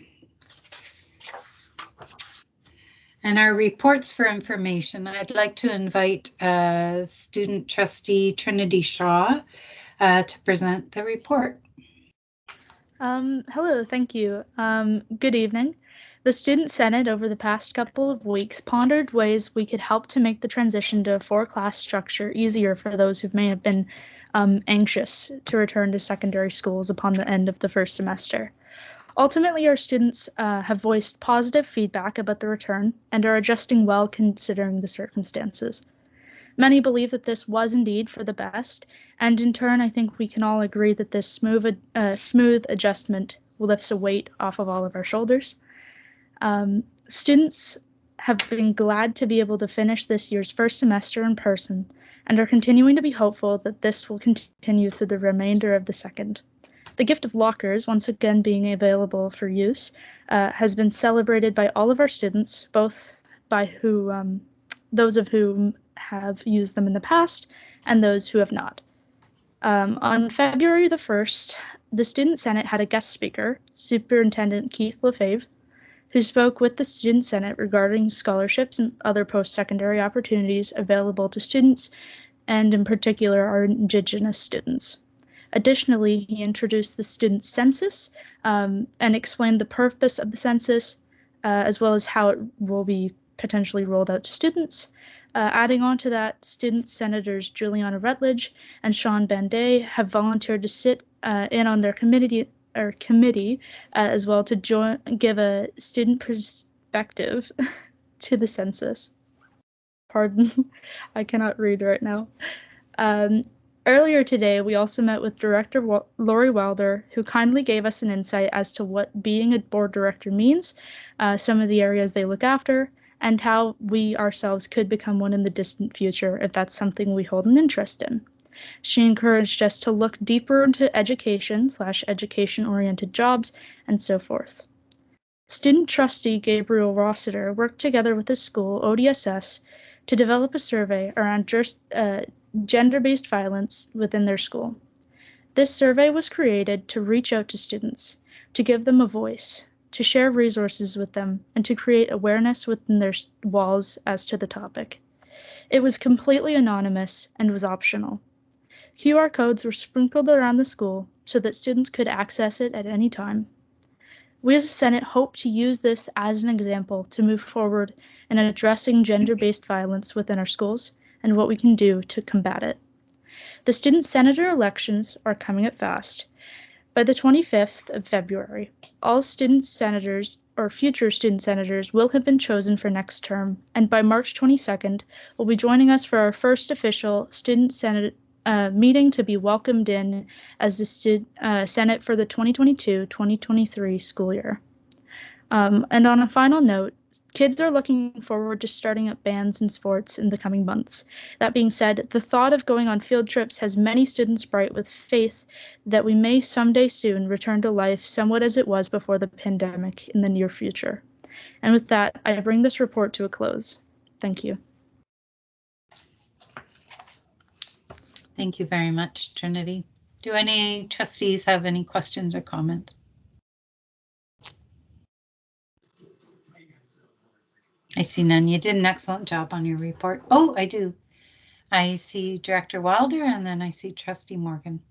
And our reports for information, I'd like to invite student trustee Trinity Shaw to present the report. Hello, thank you. Good evening. The Student Senate over the past couple of weeks pondered ways we could help to make the transition to a 4-class structure easier for those who may have been anxious to return to secondary schools upon the end of the first semester. Ultimately, our students have voiced positive feedback about the return and are adjusting well considering the circumstances. Many believe that this was indeed for the best, and in turn, I think we can all agree that this smooth adjustment lifts a weight off of all of our shoulders. Students have been glad to be able to finish this year's first semester in person and are continuing to be hopeful that this will continue through the remainder of the second. The gift of lockers, once again being available for use, has been celebrated by all of our students, both by those of whom have used them in the past and those who have not. On February the 1st, the Student Senate had a guest speaker, Superintendent Keith Lefebvre, who spoke with the Student Senate regarding scholarships and other post-secondary opportunities available to students, and in particular our Indigenous students. Additionally, he introduced the Student Census and explained the purpose of the census, as well as how it will be potentially rolled out to students. Adding on to that, student senators Juliana Rutledge and Sean Banday have volunteered to sit in on their committee as well to give a student perspective to the census. Pardon, I cannot read right now. Earlier today, we also met with Director Lori Wilder, who kindly gave us an insight as to what being a board director means, some of the areas they look after, and how we ourselves could become one in the distant future if that's something we hold an interest in. She encouraged us to look deeper into education/education-oriented jobs and so forth. Student trustee Gabriel Rossiter worked together with the school, ODSS, to develop a survey around gender-based violence within their school. This survey was created to reach out to students, to give them a voice, to share resources with them, and to create awareness within their walls as to the topic. It was completely anonymous and was optional. QR codes were sprinkled around the school so that students could access it at any time. We as a Senate hope to use this as an example to move forward in addressing gender-based violence within our schools and what we can do to combat it. The student senator elections are coming up fast. By the 25th of February, all student senators or future student senators will have been chosen for next term, and by March 22nd, will be joining us for our first official student senate meeting to be welcomed in as the Senate for the 2022-2023 school year. And on a final note, kids are looking forward to starting up bands and sports in the coming months. That being said, the thought of going on field trips has many students bright with faith that we may someday soon return to life somewhat as it was before the pandemic in the near future. And with that, I bring this report to a close. Thank you. Thank you very much, Trinity. Do any trustees have any questions or comments? I see none. You did an excellent job on your report. Oh, I do. I see Director Wilder and then I see Trustee Morgan.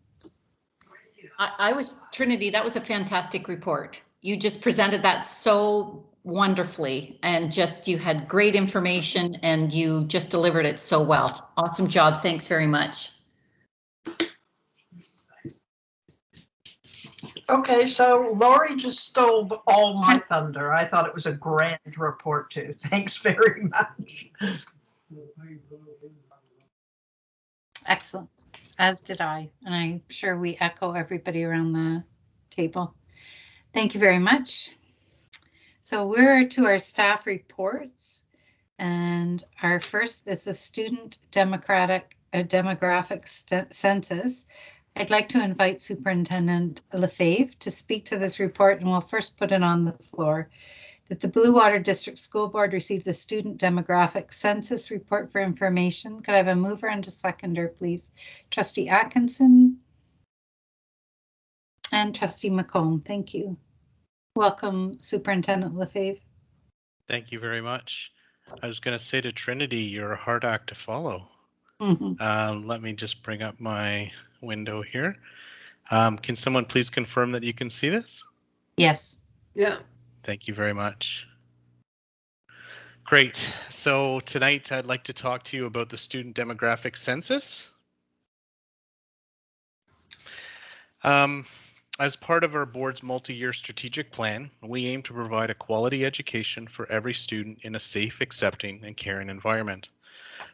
Trinity, that was a fantastic report. You just presented that so wonderfully and you had great information and you just delivered it so well. Awesome job. Thanks very much. Okay, so Lori just stole all my thunder. I thought it was a grand report too. Thanks very much. Excellent, as did I, and I'm sure we echo everybody around the table. Thank you very much. So we're to our staff reports, and our first is the student demographic census. I'd like to invite Superintendent Lefebvre to speak to this report, and we'll first put it on the floor. That the Blue Water District School Board received the student demographic census report for information. Could I have a mover and a seconder, please? Trustee Atkinson and Trustee McComb. Thank you. Welcome, Superintendent Lefebvre. Thank you very much. I was going to say to Trinity, you're a hard act to follow. Let me just bring up my window here. Can someone please confirm that you can see this? Yes. Yeah. Thank you very much. Great. So tonight I'd like to talk to you about the student demographic census. As part of our board's multi-year strategic plan, we aim to provide a quality education for every student in a safe, accepting, and caring environment.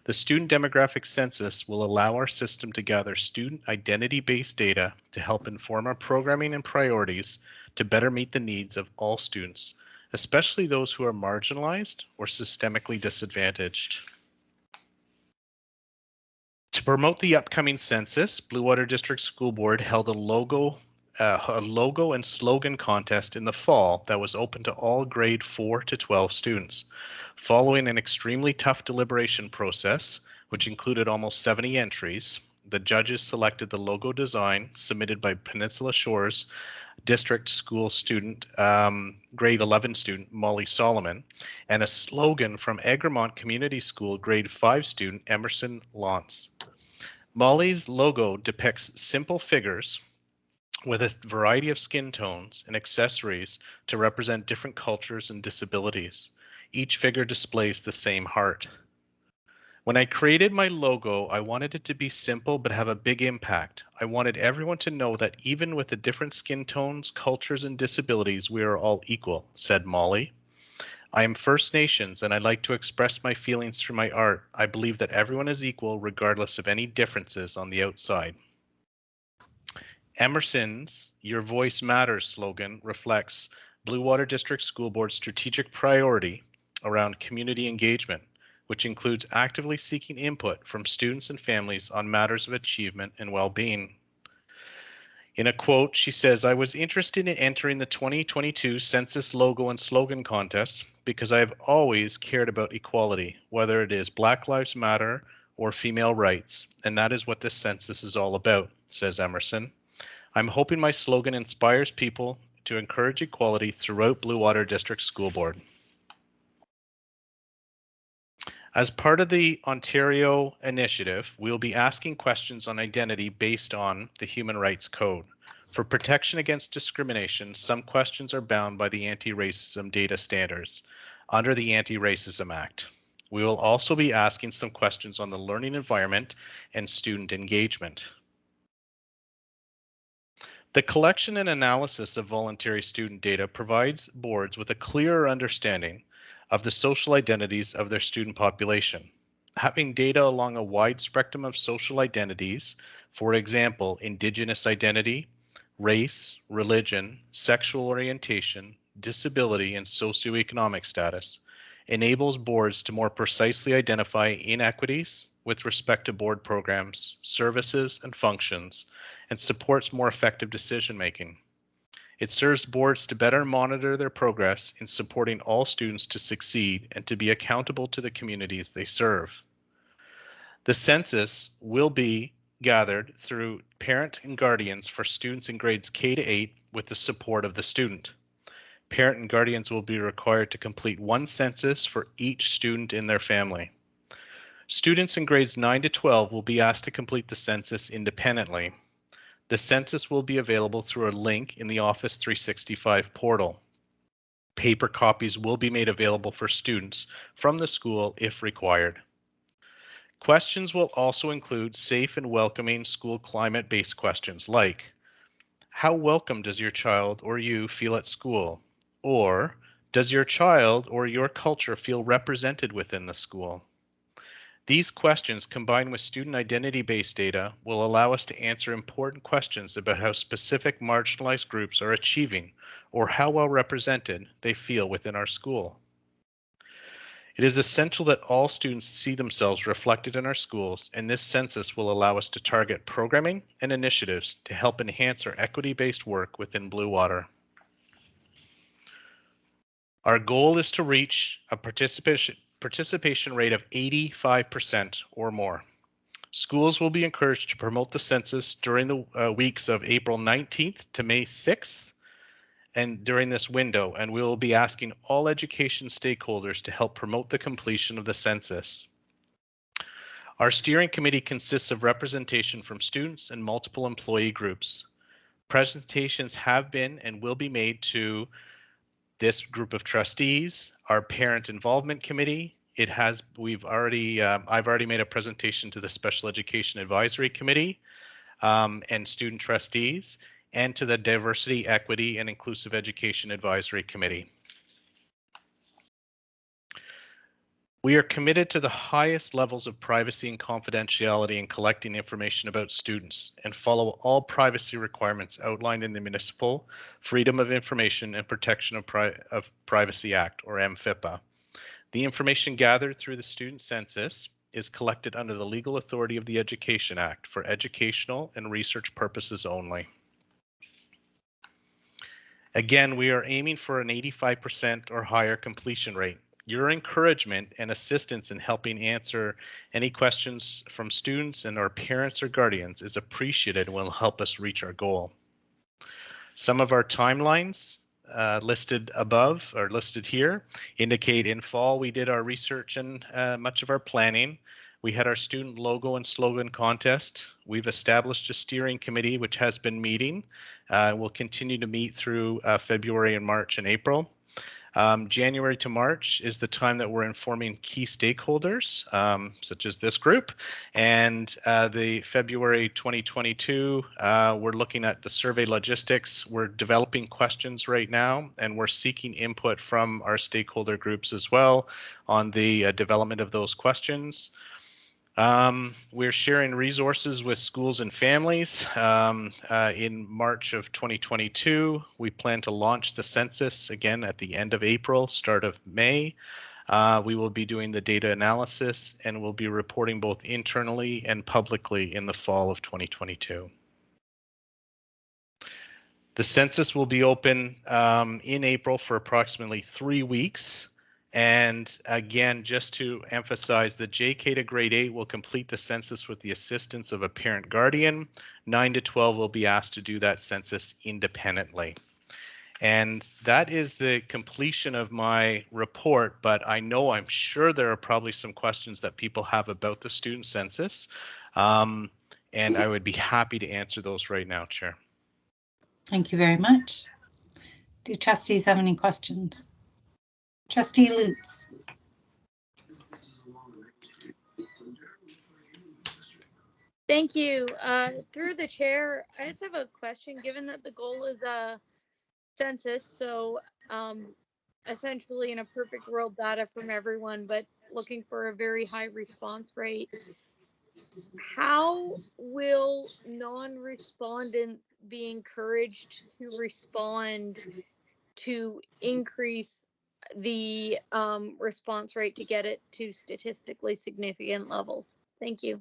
The student demographic census will allow our system to gather student identity-based data to help inform our programming and priorities to better meet the needs of all students, especially those who are marginalized or systemically disadvantaged. To promote the upcoming census, Blue Water District School Board held a logo and slogan contest in the fall that was open to all grade 4 to 12 students. Following an extremely tough deliberation process, which included almost 70 entries, the judges selected the logo design submitted by Peninsula Shores District School student, grade 11 student Molly Solomon, and a slogan from Egremont Community School grade 5 student Emerson Lance. Molly's logo depicts simple figures with a variety of skin tones and accessories to represent different cultures and disabilities. Each figure displays the same heart. When I created my logo, I wanted it to be simple but have a big impact. I wanted everyone to know that even with the different skin tones, cultures, and disabilities, we are all equal, said Molly. I am First Nations and I like to express my feelings through my art. I believe that everyone is equal regardless of any differences on the outside. Emerson's Your Voice Matters slogan reflects Blue Water District School Board's strategic priority around community engagement, which includes actively seeking input from students and families on matters of achievement and well-being. In a quote, she says, I was interested in entering the 2022 Census logo and slogan contest because I have always cared about equality, whether it is Black Lives Matter or female rights, and that is what this census is all about, says Emerson. I'm hoping my slogan inspires people to encourage equality throughout Blue Water District School Board. As part of the Ontario initiative, we'll be asking questions on identity based on the Human Rights Code. For protection against discrimination, some questions are bound by the Anti-Racism Data Standards under the Anti-Racism Act. We will also be asking some questions on the learning environment and student engagement. The collection and analysis of voluntary student data provides boards with a clearer understanding of the social identities of their student population. Having data along a wide spectrum of social identities, for example, Indigenous identity, race, religion, sexual orientation, disability, and socioeconomic status, enables boards to more precisely identify inequities with respect to board programs, services, and functions, and supports more effective decision-making. It serves boards to better monitor their progress in supporting all students to succeed and to be accountable to the communities they serve. The census will be gathered through parent and guardians for students in grades K to 8 with the support of the student. Parent and guardians will be required to complete one census for each student in their family. Students in grades 9 to 12 will be asked to complete the census independently. The census will be available through a link in the Office 365 portal. Paper copies will be made available for students from the school if required. Questions will also include safe and welcoming school climate-based questions like, how welcome does your child or you feel at school? Or, does your child or your culture feel represented within the school? These questions, combined with student identity-based data, will allow us to answer important questions about how specific marginalized groups are achieving or how well represented they feel within our school. It is essential that all students see themselves reflected in our schools, and this census will allow us to target programming and initiatives to help enhance our equity-based work within Blue Water. Our goal is to reach a participation rate of 85% or more. Schools will be encouraged to promote the census during the weeks of April 19th to May 6th and during this window, and we will be asking all education stakeholders to help promote the completion of the census. Our steering committee consists of representation from students and multiple employee groups. Presentations have been and will be made to this group of trustees, our parent involvement committee. I've already made a presentation to the Special Education Advisory Committee and student trustees, and to the Diversity, Equity, and Inclusive Education Advisory Committee. We are committed to the highest levels of privacy and confidentiality in collecting information about students and follow all privacy requirements outlined in the Municipal Freedom of Information and Protection of Privacy Act, or MFIPA. The information gathered through the student census is collected under the legal authority of the Education Act for educational and research purposes only. Again, we are aiming for an 85% or higher completion rate. Your encouragement and assistance in helping answer any questions from students and our parents or guardians is appreciated and will help us reach our goal. Some of our timelines listed above or listed here indicate in fall we did our research and much of our planning. We had our student logo and slogan contest. We've established a steering committee which has been meeting. We'll continue to meet through February and March and April. January to March is the time that we're informing key stakeholders, such as this group. And the February 2022, we're looking at the survey logistics. We're developing questions right now, and we're seeking input from our stakeholder groups as well on the development of those questions. We're sharing resources with schools and families. In March of 2022, we plan to launch the census again at the end of April, start of May. We will be doing the data analysis, and we'll be reporting both internally and publicly in the fall of 2022. The census will be open in April for approximately 3 weeks. And again, just to emphasize, the JK to grade 8 will complete the census with the assistance of a parent guardian. 9 to 12 will be asked to do that census independently. And that is the completion of my report, but I'm sure there are probably some questions that people have about the student census. And I would be happy to answer those right now, Chair. Thank you very much. Do trustees have any questions? Trustee Lutz. Thank you. Through the chair, I just have a question. Given that the goal is a census, so essentially in a perfect world data from everyone, but looking for a very high response rate, how will non-respondents be encouraged to respond to increase the response rate to get it to statistically significant levels? Thank you.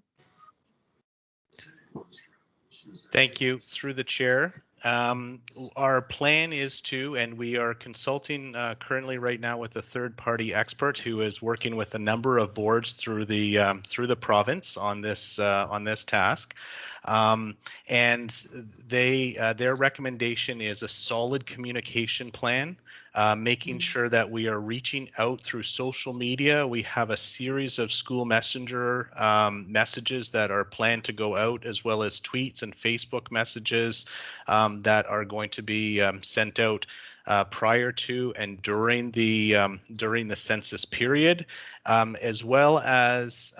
Thank you. Through the chair. Our plan is to, and we are consulting currently right now with a third-party expert who is working with a number of boards through the province on this task, and their recommendation is a solid communication plan, making sure that we are reaching out through social media. We have a series of school messenger messages that are planned to go out, as well as tweets and Facebook messages that are going to be sent out prior to and during the census period, as well as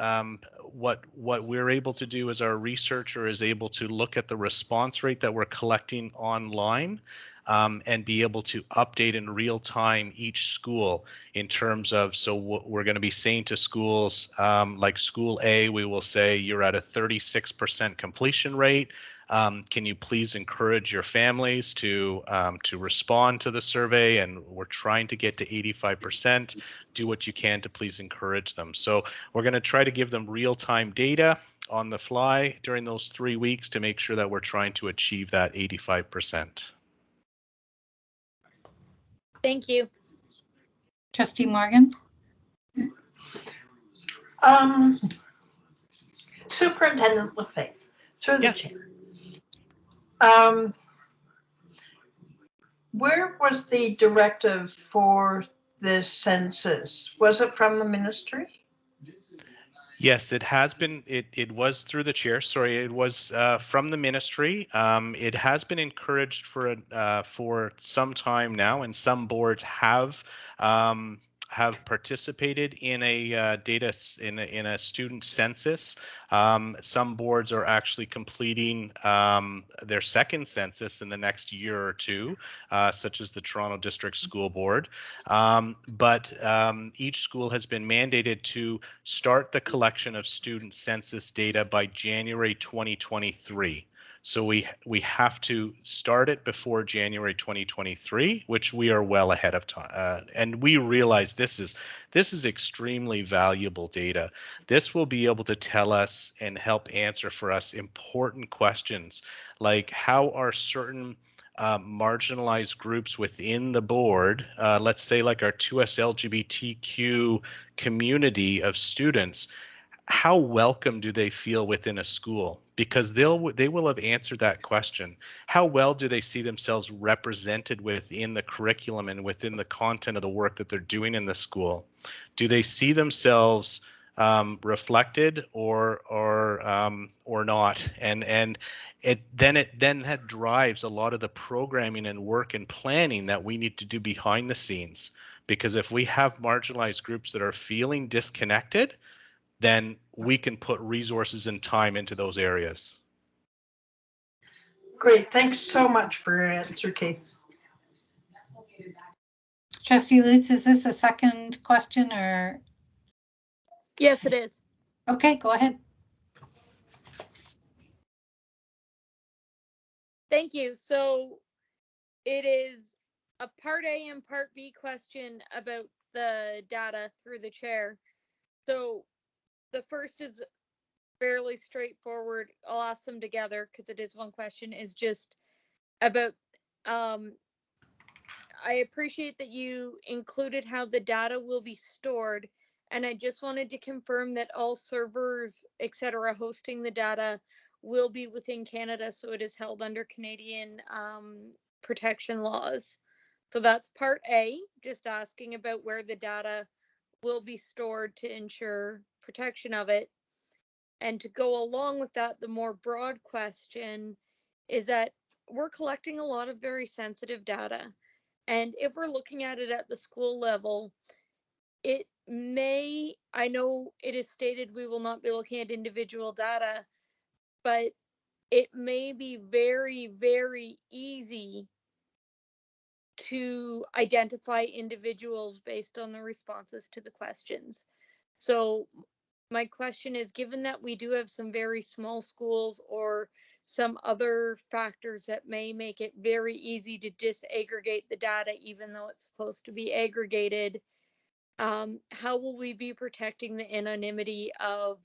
what we're able to do as our researcher is able to look at the response rate that we're collecting online, and be able to update in real time each school in terms of, so what we're going to be saying to schools, like school A, we will say you're at a 36% completion rate. Can you please encourage your families to respond to the survey? And we're trying to get to 85%. Do what you can to please encourage them. So we're going to try to give them real-time data on the fly during those 3 weeks to make sure that we're trying to achieve that 85%. Thank you. Trustee Morgan. Superintendent LaFave, through the Yes. chair. Where was the directive for this census? Was it from the ministry? Yes, it has been. It was through the chair. Sorry, it was from the ministry. It has been encouraged for some time now, and some boards have participated in a in a student census. Some boards are actually completing their second census in the next year or two, such as the Toronto District School Board. But each school has been mandated to start the collection of student census data by January 2023. So we have to start it before January 2023, which we are well ahead of time. And we realize this is extremely valuable data. This will be able to tell us and help answer for us important questions, like how are certain marginalized groups within the board, let's say like our 2S LGBTQ community of students, how welcome do they feel within a school? Because they will have answered that question. How well do they see themselves represented within the curriculum and within the content of the work that they're doing in the school? Do they see themselves reflected or not? And it then that drives a lot of the programming and work and planning that we need to do behind the scenes. because if we have marginalized groups that are feeling disconnected, then we can put resources and time into those areas. Great, thanks so much for your answer, Kate. Trustee Lutz, is this a second question or? Yes, it is. Okay, go ahead. Thank you. So it is a part A and part B question about the data through the chair. So the first is fairly straightforward. I'll ask them together because it is one question, is just about, I appreciate that you included how the data will be stored. And I just wanted to confirm that all servers, etc., hosting the data will be within Canada, so it is held under Canadian protection laws. So that's part A, just asking about where the data will be stored to ensure protection of it. And to go along with that, the more broad question is that we're collecting a lot of very sensitive data. And if we're looking at it at the school level, it may, I know it is stated we will not be looking at individual data, but it may be very, very easy to identify individuals based on the responses to the questions. So my question is, given that we do have some very small schools or some other factors that may make it very easy to disaggregate the data, even though it's supposed to be aggregated, how will we be protecting the anonymity of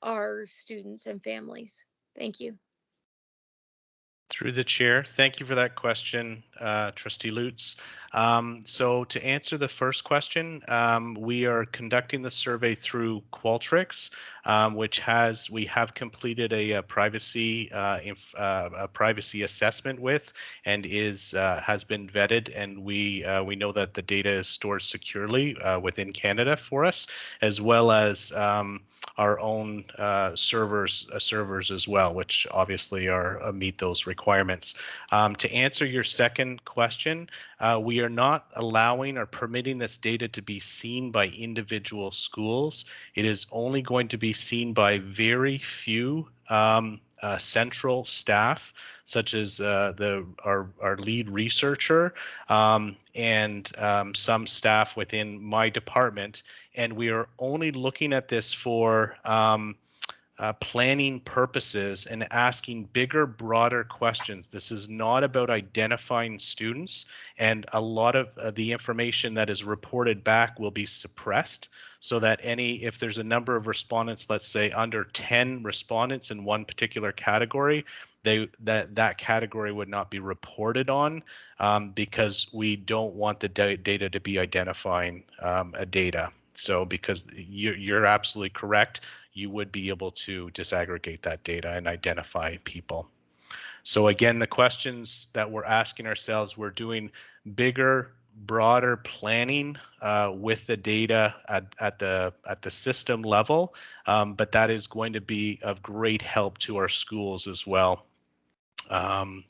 our students and families? Thank you. Through the chair, thank you for that question, Trustee Lutz. So to answer the first question, we are conducting the survey through Qualtrics, we have completed a privacy assessment with, and has been vetted, and we know that the data is stored securely within Canada for us, as well as our own servers as well, which obviously meet those requirements. To answer your second question, we are not allowing or permitting this data to be seen by individual schools. It is only going to be seen by very few central staff, such as our lead researcher and some staff within my department. And we are only looking at this for planning purposes and asking bigger, broader questions. This is not about identifying students, and a lot of the information that is reported back will be suppressed, so that if there's a number of respondents, let's say under 10 respondents in one particular category, that category would not be reported on, because we don't want the data to be identifying a data. So because you're absolutely correct, you would be able to disaggregate that data and identify people. So again, the questions that we're asking ourselves, we're doing bigger, broader planning with the data at the system level, but that is going to be of great help to our schools as well,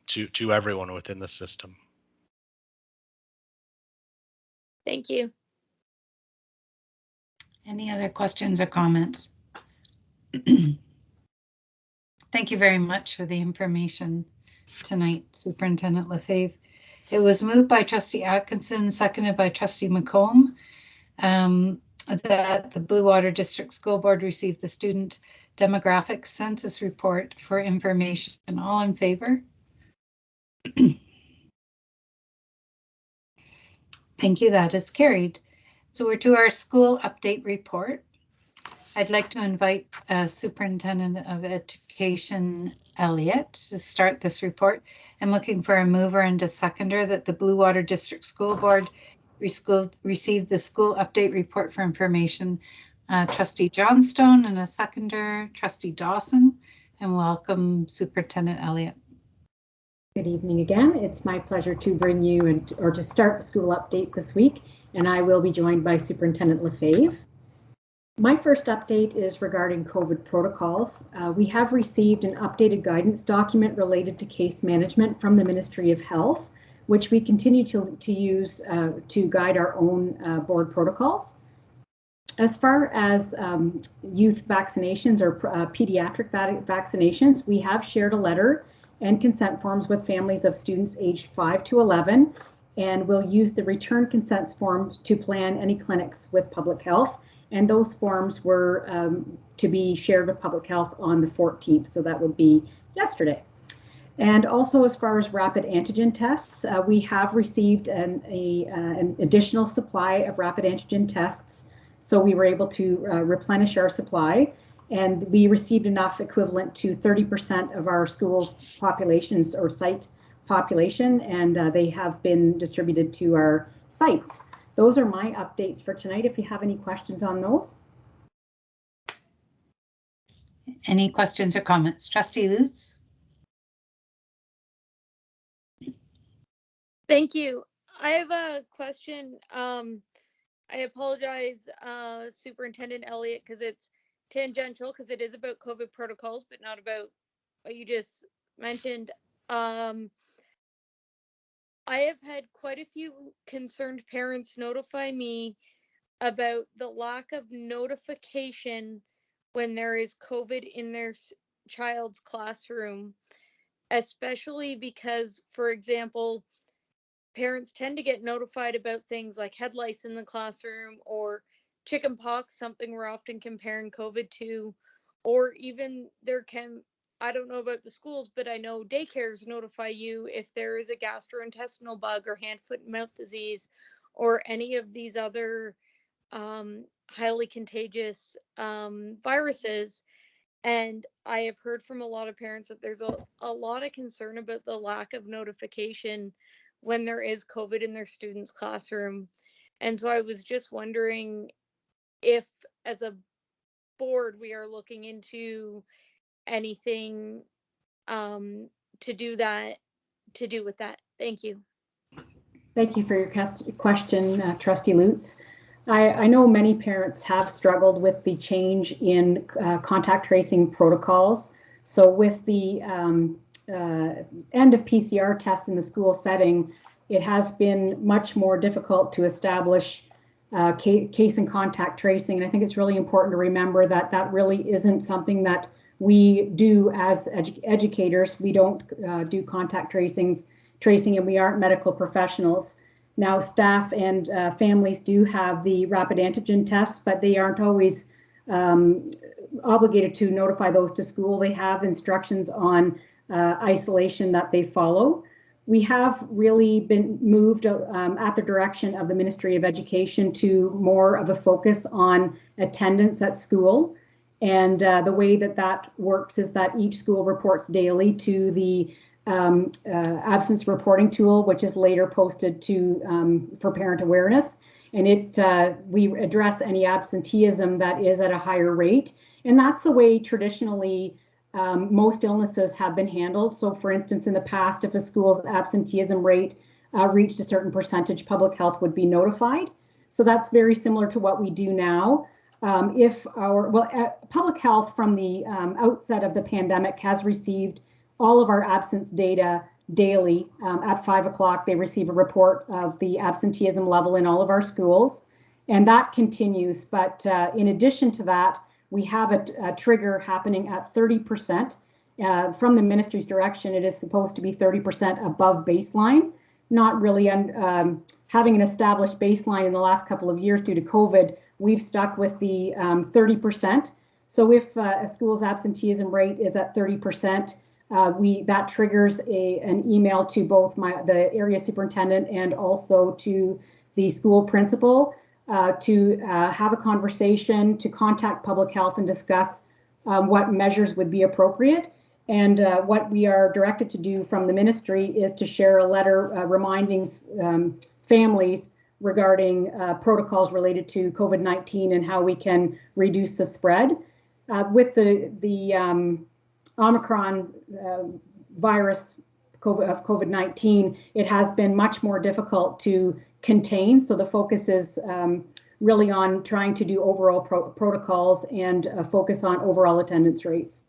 to everyone within the system. Thank you. Any other questions or comments? Thank you very much for the information tonight, Superintendent Lefebvre. It was moved by Trustee Atkinson, seconded by Trustee McComb, that the Blue Water District School Board received the Student Demographic Census Report for information. All in favor? Thank you, that is carried. So we're to our school update report. I'd like to invite Superintendent of Education Elliott to start this report. I'm looking for a mover and a seconder that the Blue Water District School Board received the school update report for information. Trustee Johnstone, and a seconder, Trustee Dawson, and welcome Superintendent Elliott. Good evening again. It's my pleasure to bring you or to start the school update this week, and I will be joined by Superintendent Lefebvre. My first update is regarding COVID protocols. We have received an updated guidance document related to case management from the Ministry of Health, which we continue to use to guide our own board protocols. As far as youth vaccinations or pediatric vaccinations, we have shared a letter and consent forms with families of students aged 5 to 11, and we'll use the return consent forms to plan any clinics with public health. And those forms were to be shared with public health on the 14th, so that would be yesterday. And also, as far as rapid antigen tests, we have received an additional supply of rapid antigen tests, so we were able to replenish our supply. And we received enough equivalent to 30% of our school's populations or site population, and they have been distributed to our sites. Those are my updates for tonight. If you have any questions on those. Any questions or comments? Trustee Lutz? Thank you. I have a question. I apologize, Superintendent Elliott, because it's tangential, because it is about COVID protocols, but not about what you just mentioned. I have had quite a few concerned parents notify me about the lack of notification when there is COVID in their child's classroom, especially because, for example, parents tend to get notified about things like head lice in the classroom or chicken pox, something we're often comparing COVID to, or even I don't know about the schools, but I know daycares notify you if there is a gastrointestinal bug or hand, foot, and mouth disease or any of these other highly contagious viruses. And I have heard from a lot of parents that there's a lot of concern about the lack of notification when there is COVID in their students' classroom. And so I was just wondering if, as a board, we are looking into anything to do with that. Thank you. Thank you for your question, Trustee Lutz. I know many parents have struggled with the change in contact tracing protocols. So with the end of PCR tests in the school setting, it has been much more difficult to establish case and contact tracing. And I think it's really important to remember that that really isn't something that we do as educators. We don't do contact tracing, and we aren't medical professionals. Now, staff and families do have the rapid antigen tests, but they aren't always obligated to notify those to school. They have instructions on isolation that they follow. We have really been moved at the direction of the Ministry of Education to more of a focus on attendance at school. And the way that that works is that each school reports daily to the absence reporting tool, which is later posted to for parent awareness. And we address any absenteeism that is at a higher rate. And that's the way traditionally most illnesses have been handled. So for instance, in the past, if a school's absenteeism rate reached a certain percentage, public health would be notified. So that's very similar to what we do now. Public health from the outset of the pandemic has received all of our absence data daily. At 5 o'clock, they receive a report of the absenteeism level in all of our schools, and that continues. But in addition to that, we have a trigger happening at 30%. From the ministry's direction, it is supposed to be 30% above baseline. Not really having an established baseline in the last couple of years due to COVID, we've stuck with the 30%. So if a school's absenteeism rate is at 30%, that triggers an email to both the area superintendent and also to the school principal to have a conversation, to contact public health and discuss what measures would be appropriate. And what we are directed to do from the ministry is to share a letter reminding families regarding protocols related to COVID-19 and how we can reduce the spread. With the Omicron virus of COVID-19, it has been much more difficult to contain. So the focus is really on trying to do overall protocols and focus on overall attendance rates.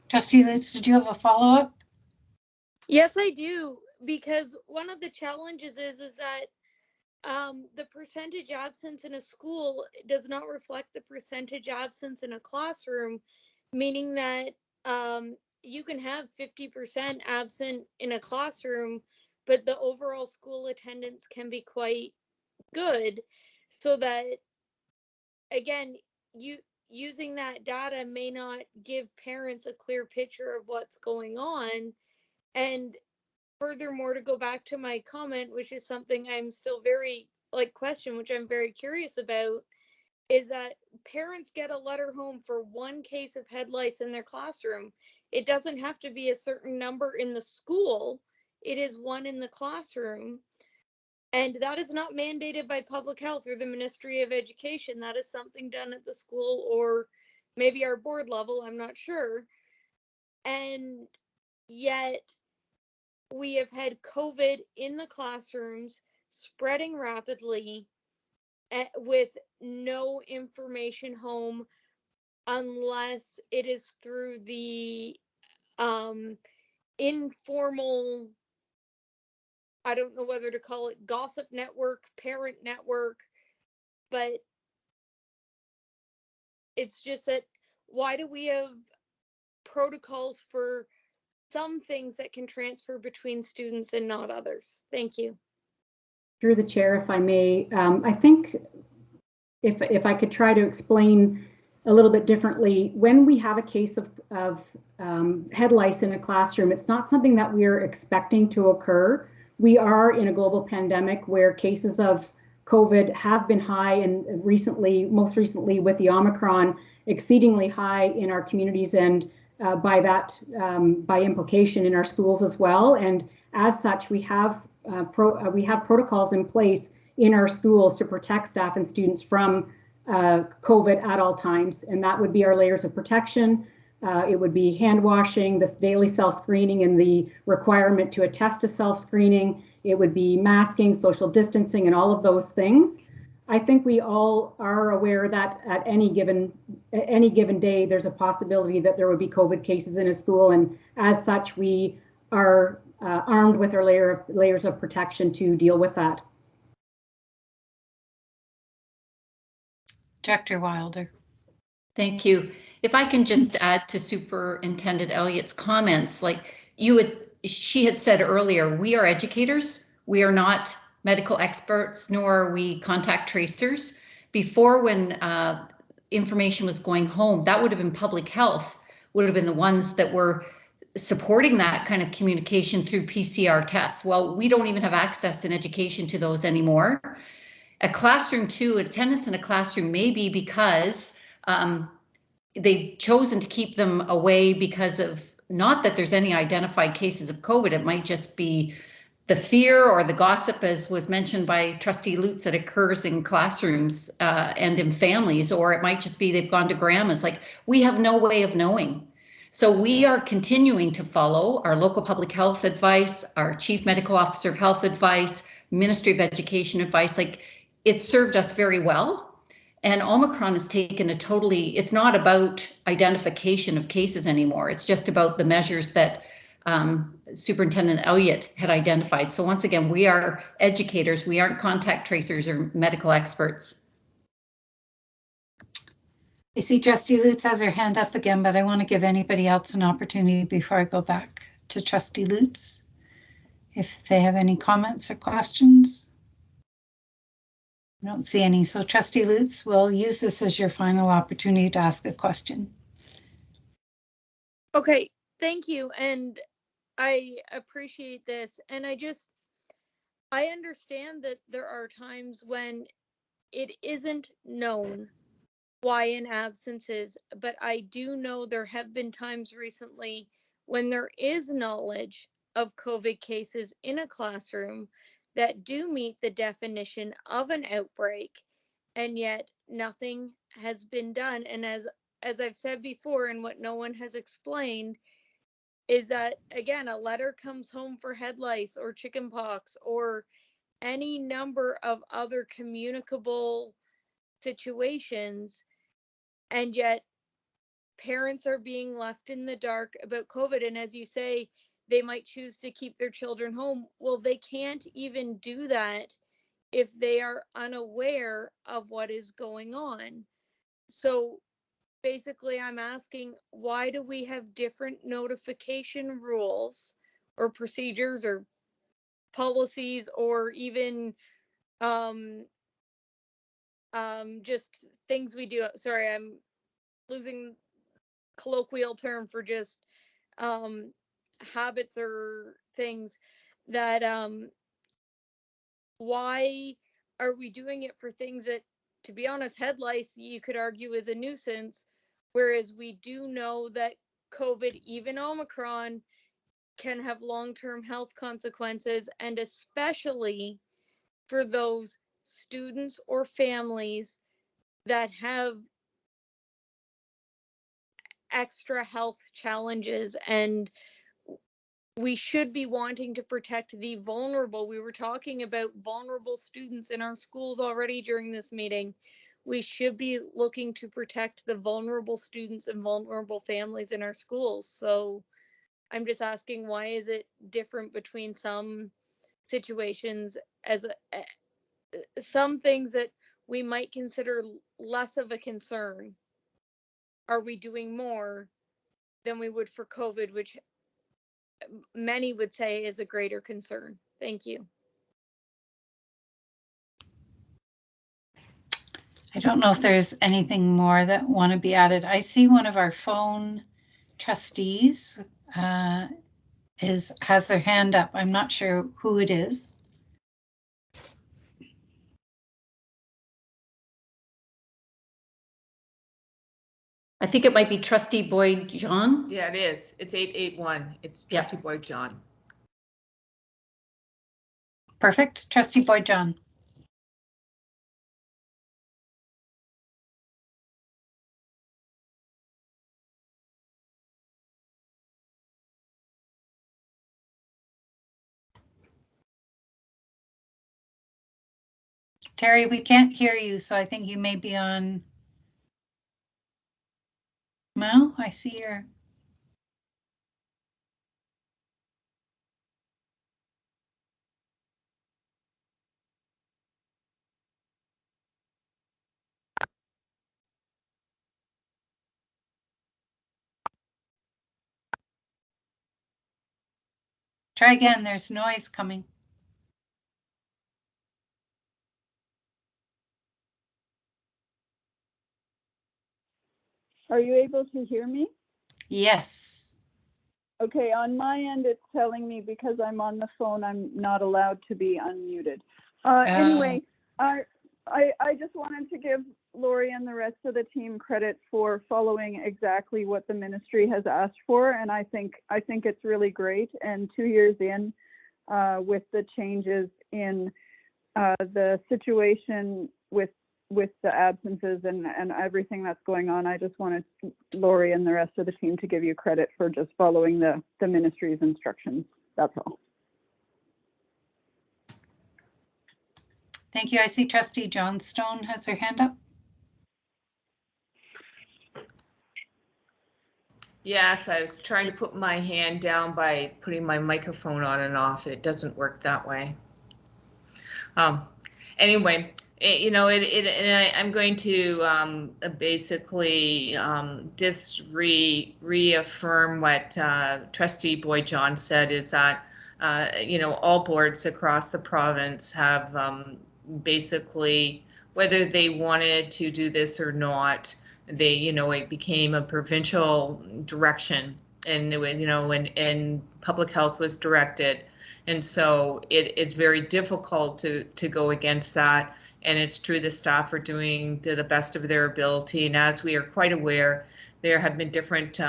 Trustee Lutz, did you have a follow-up? Yes, I do, because one of the challenges is that the percentage absence in a school does not reflect the percentage absence in a classroom, meaning that you can have 50% absent in a classroom, but the overall school attendance can be quite good. So that, again, you using that data may not give parents a clear picture of what's going on. And furthermore, to go back to my comment, which is something I'm still very question, which I'm very curious about, is that parents get a letter home for one case of head lice in their classroom. It doesn't have to be a certain number in the school. It is one in the classroom. And that is not mandated by public health or the Ministry of Education. That is something done at the school or maybe our board level, I'm not sure. And yet we have had COVID in the classrooms spreading rapidly with no information home unless it is through the informal, I don't know whether to call it gossip network, parent network, but it's just that why do we have protocols for some things that can transfer between students and not others? Thank you. Through the chair, if I may, I think if I could try to explain a little bit differently, when we have a case of head lice in a classroom, it's not something that we're expecting to occur. We are in a global pandemic where cases of COVID have been high, and most recently with the Omicron, exceedingly high in our communities, and by implication in our schools as well. And as such, we have protocols in place in our schools to protect staff and students from COVID at all times, and that would be our layers of protection. It would be hand washing, this daily self-screening, and the requirement to attest to self-screening. It would be masking, social distancing, and all of those things. I think we all are aware that at any given day, there's a possibility that there would be COVID cases in a school, and as such, we are armed with our layers of protection to deal with that. Dr. Wilder. Thank you. If I can just add to Superintendent Elliott's comments, she had said earlier, we are educators. We are not medical experts, nor are we contact tracers. Before, when information was going home, that would have been public health, would have been the ones that were supporting that kind of communication through PCR tests. Well, we don't even have access in education to those anymore. A classroom too, attendance in a classroom may be because they've chosen to keep them away because of, not that there's any identified cases of COVID, it might just be the fear or the gossip, as was mentioned by Trustee Lutz, that occurs in classrooms and in families, or it might just be they've gone to grandma's. We have no way of knowing. So we are continuing to follow our local public health advice, our Chief Medical Officer of Health advice, Ministry of Education advice. It's served us very well. And Omicron has taken it's not about identification of cases anymore. It's just about the measures that Superintendent Elliott had identified. So once again, we are educators. We aren't contact tracers or medical experts. I see Trustee Lutz has her hand up again, but I want to give anybody else an opportunity before I go back to Trustee Lutz, if they have any comments or questions. I don't see any. So Trustee Lutz, we'll use this as your final opportunity to ask a question. Okay, thank you. And I appreciate this. And I understand that there are times when it isn't known why an absence is, but I do know there have been times recently when there is knowledge of COVID cases in a classroom that do meet the definition of an outbreak, and yet nothing has been done. And as I've said before, and what no one has explained, is that, again, a letter comes home for head lice or chickenpox or any number of other communicable situations, and yet parents are being left in the dark about COVID. And as you say, they might choose to keep their children home. Well, they can't even do that if they are unaware of what is going on. So basically, I'm asking, why do we have different notification rules or procedures or policies, or even just things we do? Sorry, I'm losing colloquial term for just habits or things that why are we doing it for things that, to be honest, head lice you could argue is a nuisance, whereas we do know that COVID, even Omicron, can have long-term health consequences, and especially for those students or families that have extra health challenges. And we should be wanting to protect the vulnerable. We were talking about vulnerable students in our schools already during this meeting. We should be looking to protect the vulnerable students and vulnerable families in our schools. So I'm just asking, why is it different between some situations, as some things that we might consider less of a concern? Are we doing more than we would for COVID, which many would say is a greater concern? Thank you. I don't know if there's anything more that want to be added. I see one of our phone trustees has their hand up. I'm not sure who it is. I think it might be Trustee Boyd John. Yeah, it is. It's 881. It's Trustee Boyd John. Perfect. Trustee Boyd John. Terry, we can't hear you, so I think you may be on. No, I see your. Try again, there's noise coming. Are you able to hear me? Yes. Okay, on my end, it's telling me because I'm on the phone, I'm not allowed to be unmuted. Anyway, I just wanted to give Lori and the rest of the team credit for following exactly what the ministry has asked for, and I think it's really great. And 2 years in, with the changes in the situation with the absences and everything that's going on, I just wanted Lori and the rest of the team to give you credit for just following the ministry's instructions. That's all. Thank you. I see Trustee Johnstone has her hand up. Yes, I was trying to put my hand down by putting my microphone on and off. It doesn't work that way. Anyway, I'm going to basically just reaffirm what Trustee Boyd John said, is that all boards across the province have basically, whether they wanted to do this or not, they it became a provincial direction, and and public health was directed, and so it's very difficult to go against that. And it's true, the staff are doing the best of their ability. And as we are quite aware, there have been different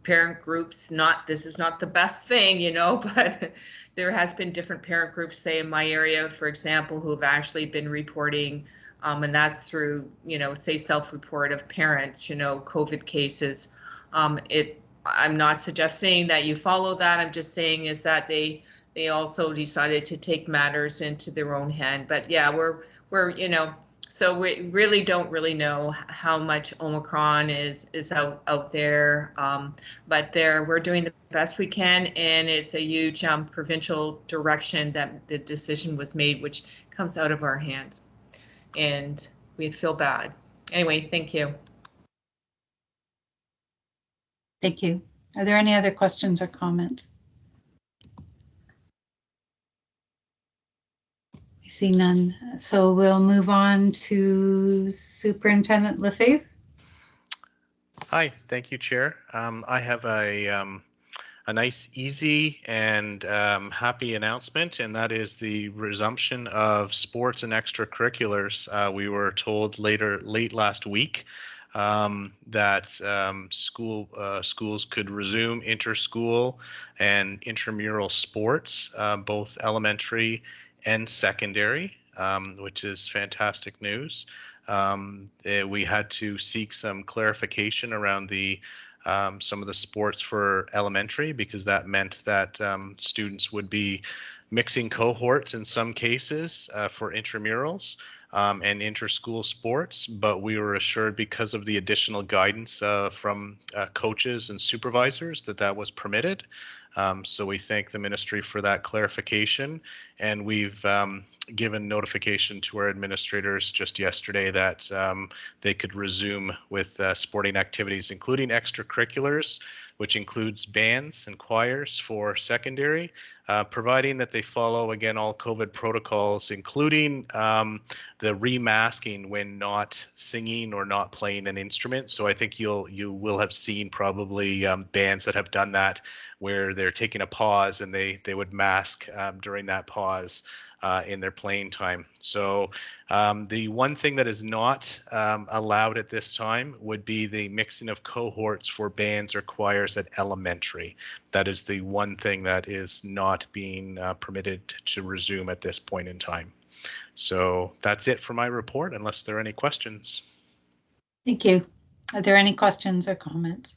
parent groups. This is not the best thing, but there has been different parent groups, say in my area, for example, who have actually been reporting, and that's through, say self-report of parents, COVID cases. I'm not suggesting that you follow that. I'm just saying is that they also decided to take matters into their own hand. But yeah, we're So we really don't know how much Omicron is out there, but we're doing the best we can, and it's a huge provincial direction that the decision was made, which comes out of our hands, and we feel bad. Anyway, thank you. Thank you. Are there any other questions or comments? I see none. So we'll move on to Superintendent Lefebvre. Hi, thank you, Chair. I have a nice, easy, and happy announcement, and that is the resumption of sports and extracurriculars. We were told late last week that schools could resume inter-school and intramural sports, both elementary and secondary, which is fantastic news. We had to seek some clarification around some of the sports for elementary, because that meant that students would be mixing cohorts in some cases for intramurals and inter-school sports, but we were assured, because of the additional guidance from coaches and supervisors, that was permitted. So we thank the ministry for that clarification, and we've given notification to our administrators just yesterday that they could resume with sporting activities, including extracurriculars, which includes bands and choirs for secondary, providing that they follow, again, all COVID protocols, including the remasking when not singing or not playing an instrument. So I think you will have seen probably bands that have done that, where they're taking a pause and they would mask during that pause in their playing time. So the one thing that is not allowed at this time would be the mixing of cohorts for bands or choirs at elementary. That is the one thing that is not being permitted to resume at this point in time. So that's it for my report, unless there are any questions. Thank you. Are there any questions or comments?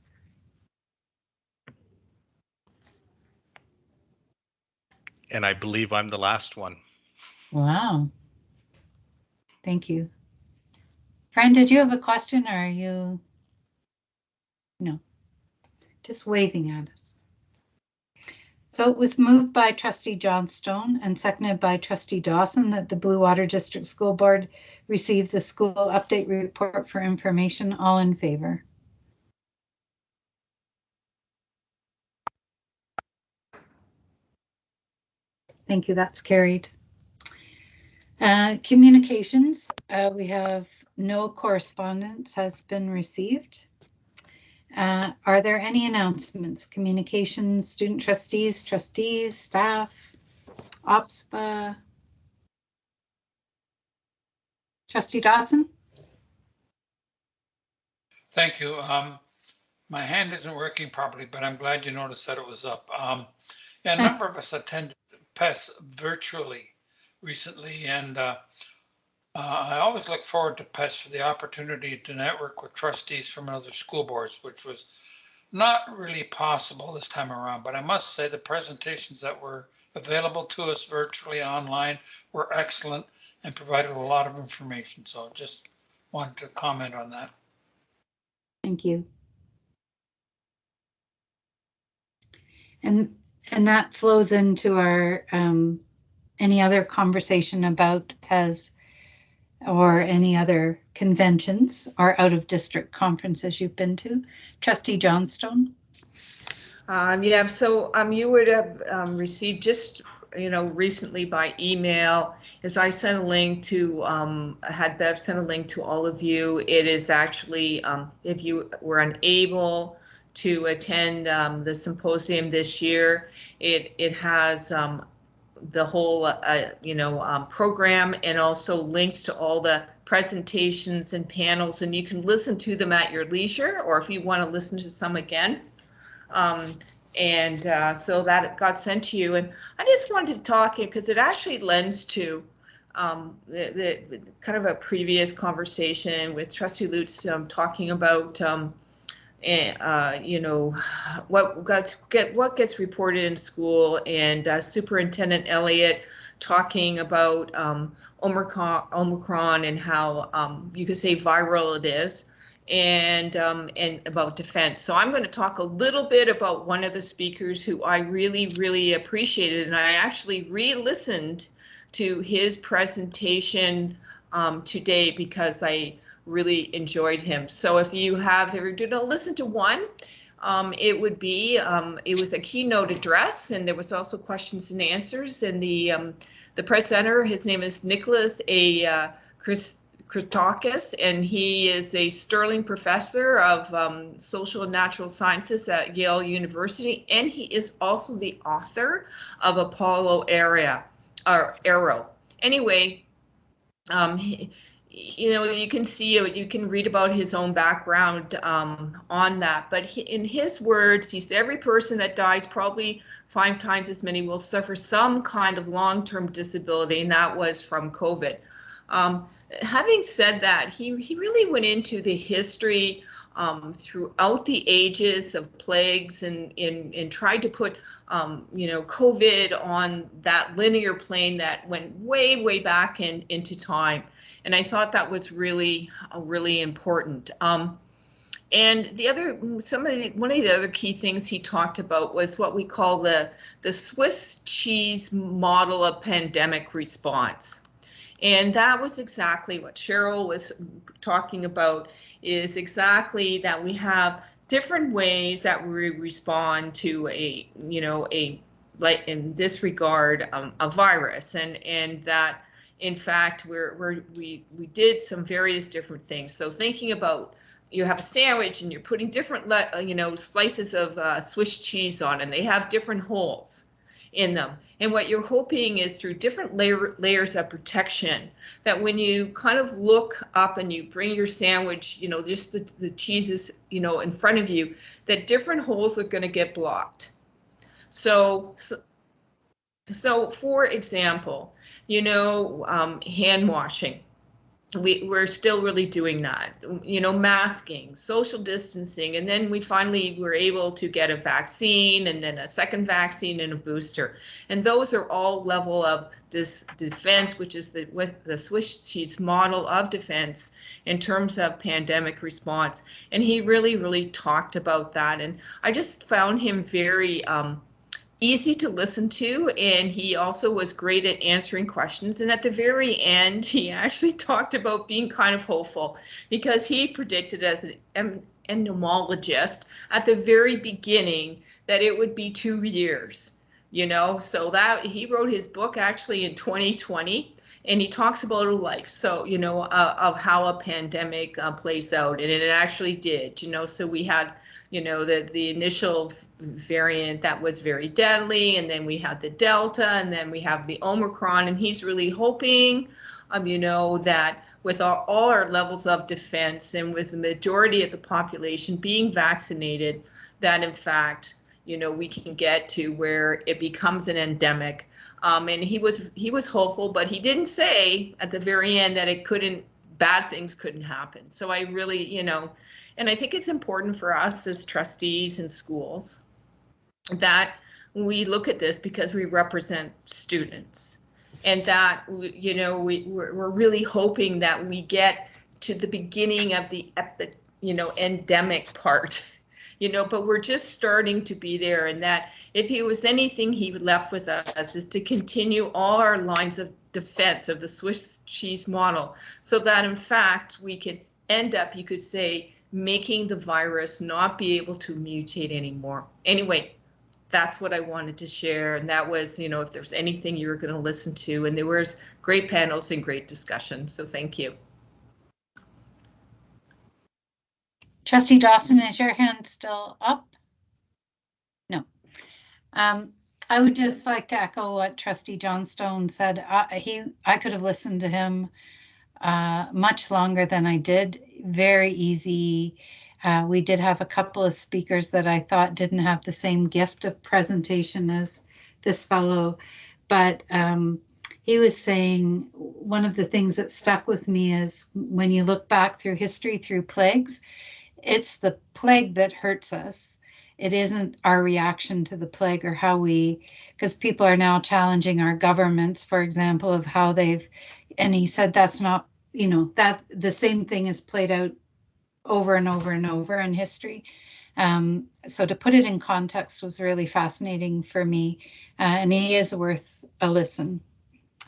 And I believe I'm the last one. Wow. Thank you. Fran, did you have a question, or are you? No, just waving at us. So it was moved by Trustee Johnstone and seconded by Trustee Dawson that the Blue Water District School Board receive the school update report for information. All in favor? Thank you, that's carried. Communications, we have no correspondence has been received. Are there any announcements? Communications, student trustees, staff, OPSPA? Trustee Dawson? Thank you. My hand isn't working properly, but I'm glad you noticed that it was up. Yeah, a number of us attended PES virtually recently, and I always look forward to PES for the opportunity to network with trustees from other school boards, which was not really possible this time around. But I must say the presentations that were available to us virtually online were excellent and provided a lot of information. So just wanted to comment on that. Thank you. And that flows into our any other conversation about PES or any other conventions or out of district conferences you've been to. Trustee Johnstone? Yeah, so you would have received just, recently by email, as I sent a link to, had Bev sent a link to all of you. It is actually, if you were unable to attend the symposium this year, it has the whole, program, and also links to all the presentations and panels, and you can listen to them at your leisure, or if you want to listen to some again. So that got sent to you, and I just wanted to talk because it actually lends to the kind of a previous conversation with Trustee Lutz talking about what gets reported in school, and Superintendent Elliott talking about Omicron and how you could say viral it is, and about defense. So I'm going to talk a little bit about one of the speakers who I really appreciated, and I actually re-listened to his presentation today because I really enjoyed him. So if you have ever did listen to one, it would be it was a keynote address, and there was also questions and answers. And the presenter, his name is Nicholas A. Christakis, and he is a Sterling Professor of Social and Natural Sciences at Yale University, and he is also the author of Apollo Arrow. Anyway, you know, you can see, you can read about his own background on that. But in his words, he said every person that dies, probably 5 times as many, will suffer some kind of long-term disability, and that was from COVID. Having said that, he really went into the history throughout the ages of plagues and tried to put you know, COVID on that linear plane that went way back into time. And I thought that was really important. And one of the other key things he talked about was what we call the Swiss cheese model of pandemic response. And that was exactly what Cheryl was talking about, is exactly that we have different ways that we respond to a, you know, like in this regard, a virus, and that in fact we did some various different things. So thinking about, you have a sandwich and you're putting different you know, slices of Swiss cheese on, and they have different holes in them. And what you're hoping is through different layers of protection, that when you kind of look up and you bring your sandwich, you know, just the cheeses, you know, in front of you, that different holes are going to get blocked. So for example, you know, hand washing. We're still really doing that, you know, masking, social distancing, and then we finally were able to get a vaccine, and then a second vaccine and a booster. And those are all level of defense, which is with the Swiss cheese model of defense in terms of pandemic response. And he really talked about that. And I just found him very easy to listen to, and he also was great at answering questions. And at the very end, he actually talked about being kind of hopeful, because he predicted as an entomologist at the very beginning that it would be 2 years, you know, so that he wrote his book actually in 2020, and he talks about a life, so, you know, of how a pandemic plays out, and it actually did, you know. So we had, you know, the initial variant that was very deadly, and then we had the Delta, and then we have the Omicron, and he's really hoping, you know, that with all our levels of defense and with the majority of the population being vaccinated, that in fact, you know, we can get to where it becomes an endemic. And he was hopeful, but he didn't say at the very end that bad things couldn't happen. So I really, you know, and I think it's important for us as trustees and schools that we look at this because we represent students, and that, you know, we're really hoping that we get to the beginning of the you know, endemic part, you know, but we're just starting to be there. And that if he was anything he left with us is to continue all our lines of defense of the Swiss cheese model, so that in fact we could end up, you could say, making the virus not be able to mutate anymore. Anyway, that's what I wanted to share. And that was, you know, if there's anything you were going to listen to, and there was great panels and great discussion. So thank you. Trustee Dawson, is your hand still up? No. I would just like to echo what Trustee Johnstone said. I could have listened to him much longer than I did. Very easy. We did have a couple of speakers that I thought didn't have the same gift of presentation as this fellow, but he was saying one of the things that stuck with me is when you look back through history, through plagues, it's the plague that hurts us. it isn't our reaction to the plague or how we, because people are now challenging our governments, for example, of how they've, and he said that's not, that the same thing is played out over and over and over in history. So to put it in context was really fascinating for me, and he is worth a listen.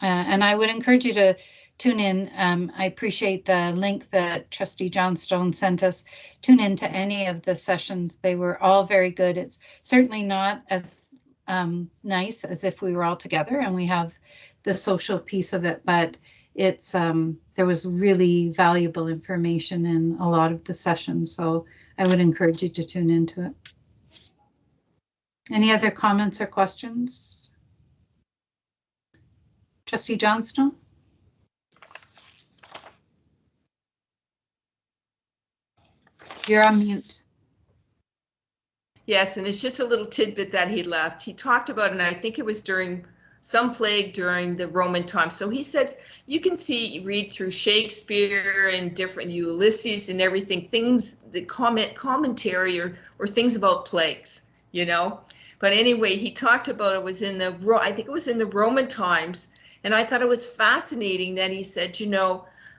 And I would encourage you to tune in. I appreciate the link that Trustee Johnstone sent us. Tune in to any of the sessions. They were all very good. It's certainly not as nice as if we were all together and we have the social piece of it, but it's there was really valuable information in a lot of the sessions. So I would encourage you to tune into it. Any other comments or questions? Trustee Johnstone? You're on mute. Yes, and it's just a little tidbit that he left. He talked about, and I think it was during some plague during the Roman times. So he says you can read through Shakespeare and different Ulysses and everything, things, the commentary or things about plagues, But anyway, he talked about it was in I think it was in the Roman times, and I thought it was fascinating that he said,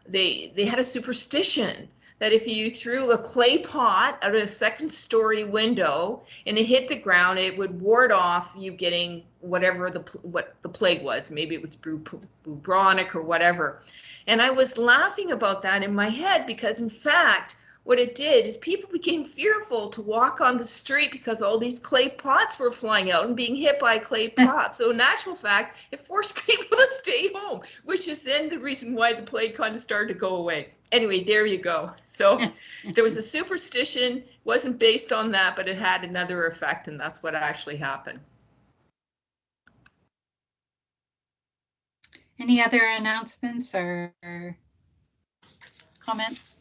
they had a superstition that if you threw a clay pot out of a second-story window and it hit the ground, it would ward off you getting whatever what the plague was. Maybe it was bubonic or whatever. And I was laughing about that in my head because, in fact, what it did is people became fearful to walk on the street because all these clay pots were flying out and being hit by clay pots. So in actual fact, it forced people to stay home, which is then the reason why the plague kind of started to go away. Anyway, there you go. So there was a superstition, wasn't based on that, but it had another effect, and that's what actually happened. Any other announcements or comments?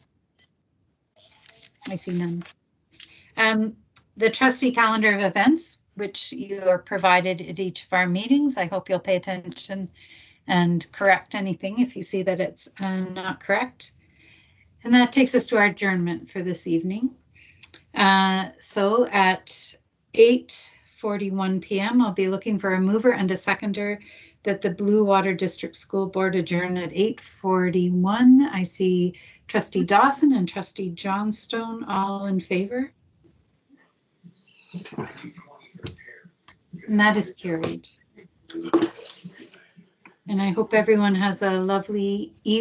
I see none. The trustee calendar of events, which you are provided at each of our meetings. I hope you'll pay attention and correct anything if you see that it's not correct. And that takes us to our adjournment for this evening. So at 8:41 p.m., I'll be looking for a mover and a seconder that the Blue Water District School Board adjourn at 8:41. I see Trustee Dawson and Trustee Johnstone all in favor. And that is carried. And I hope everyone has a lovely evening.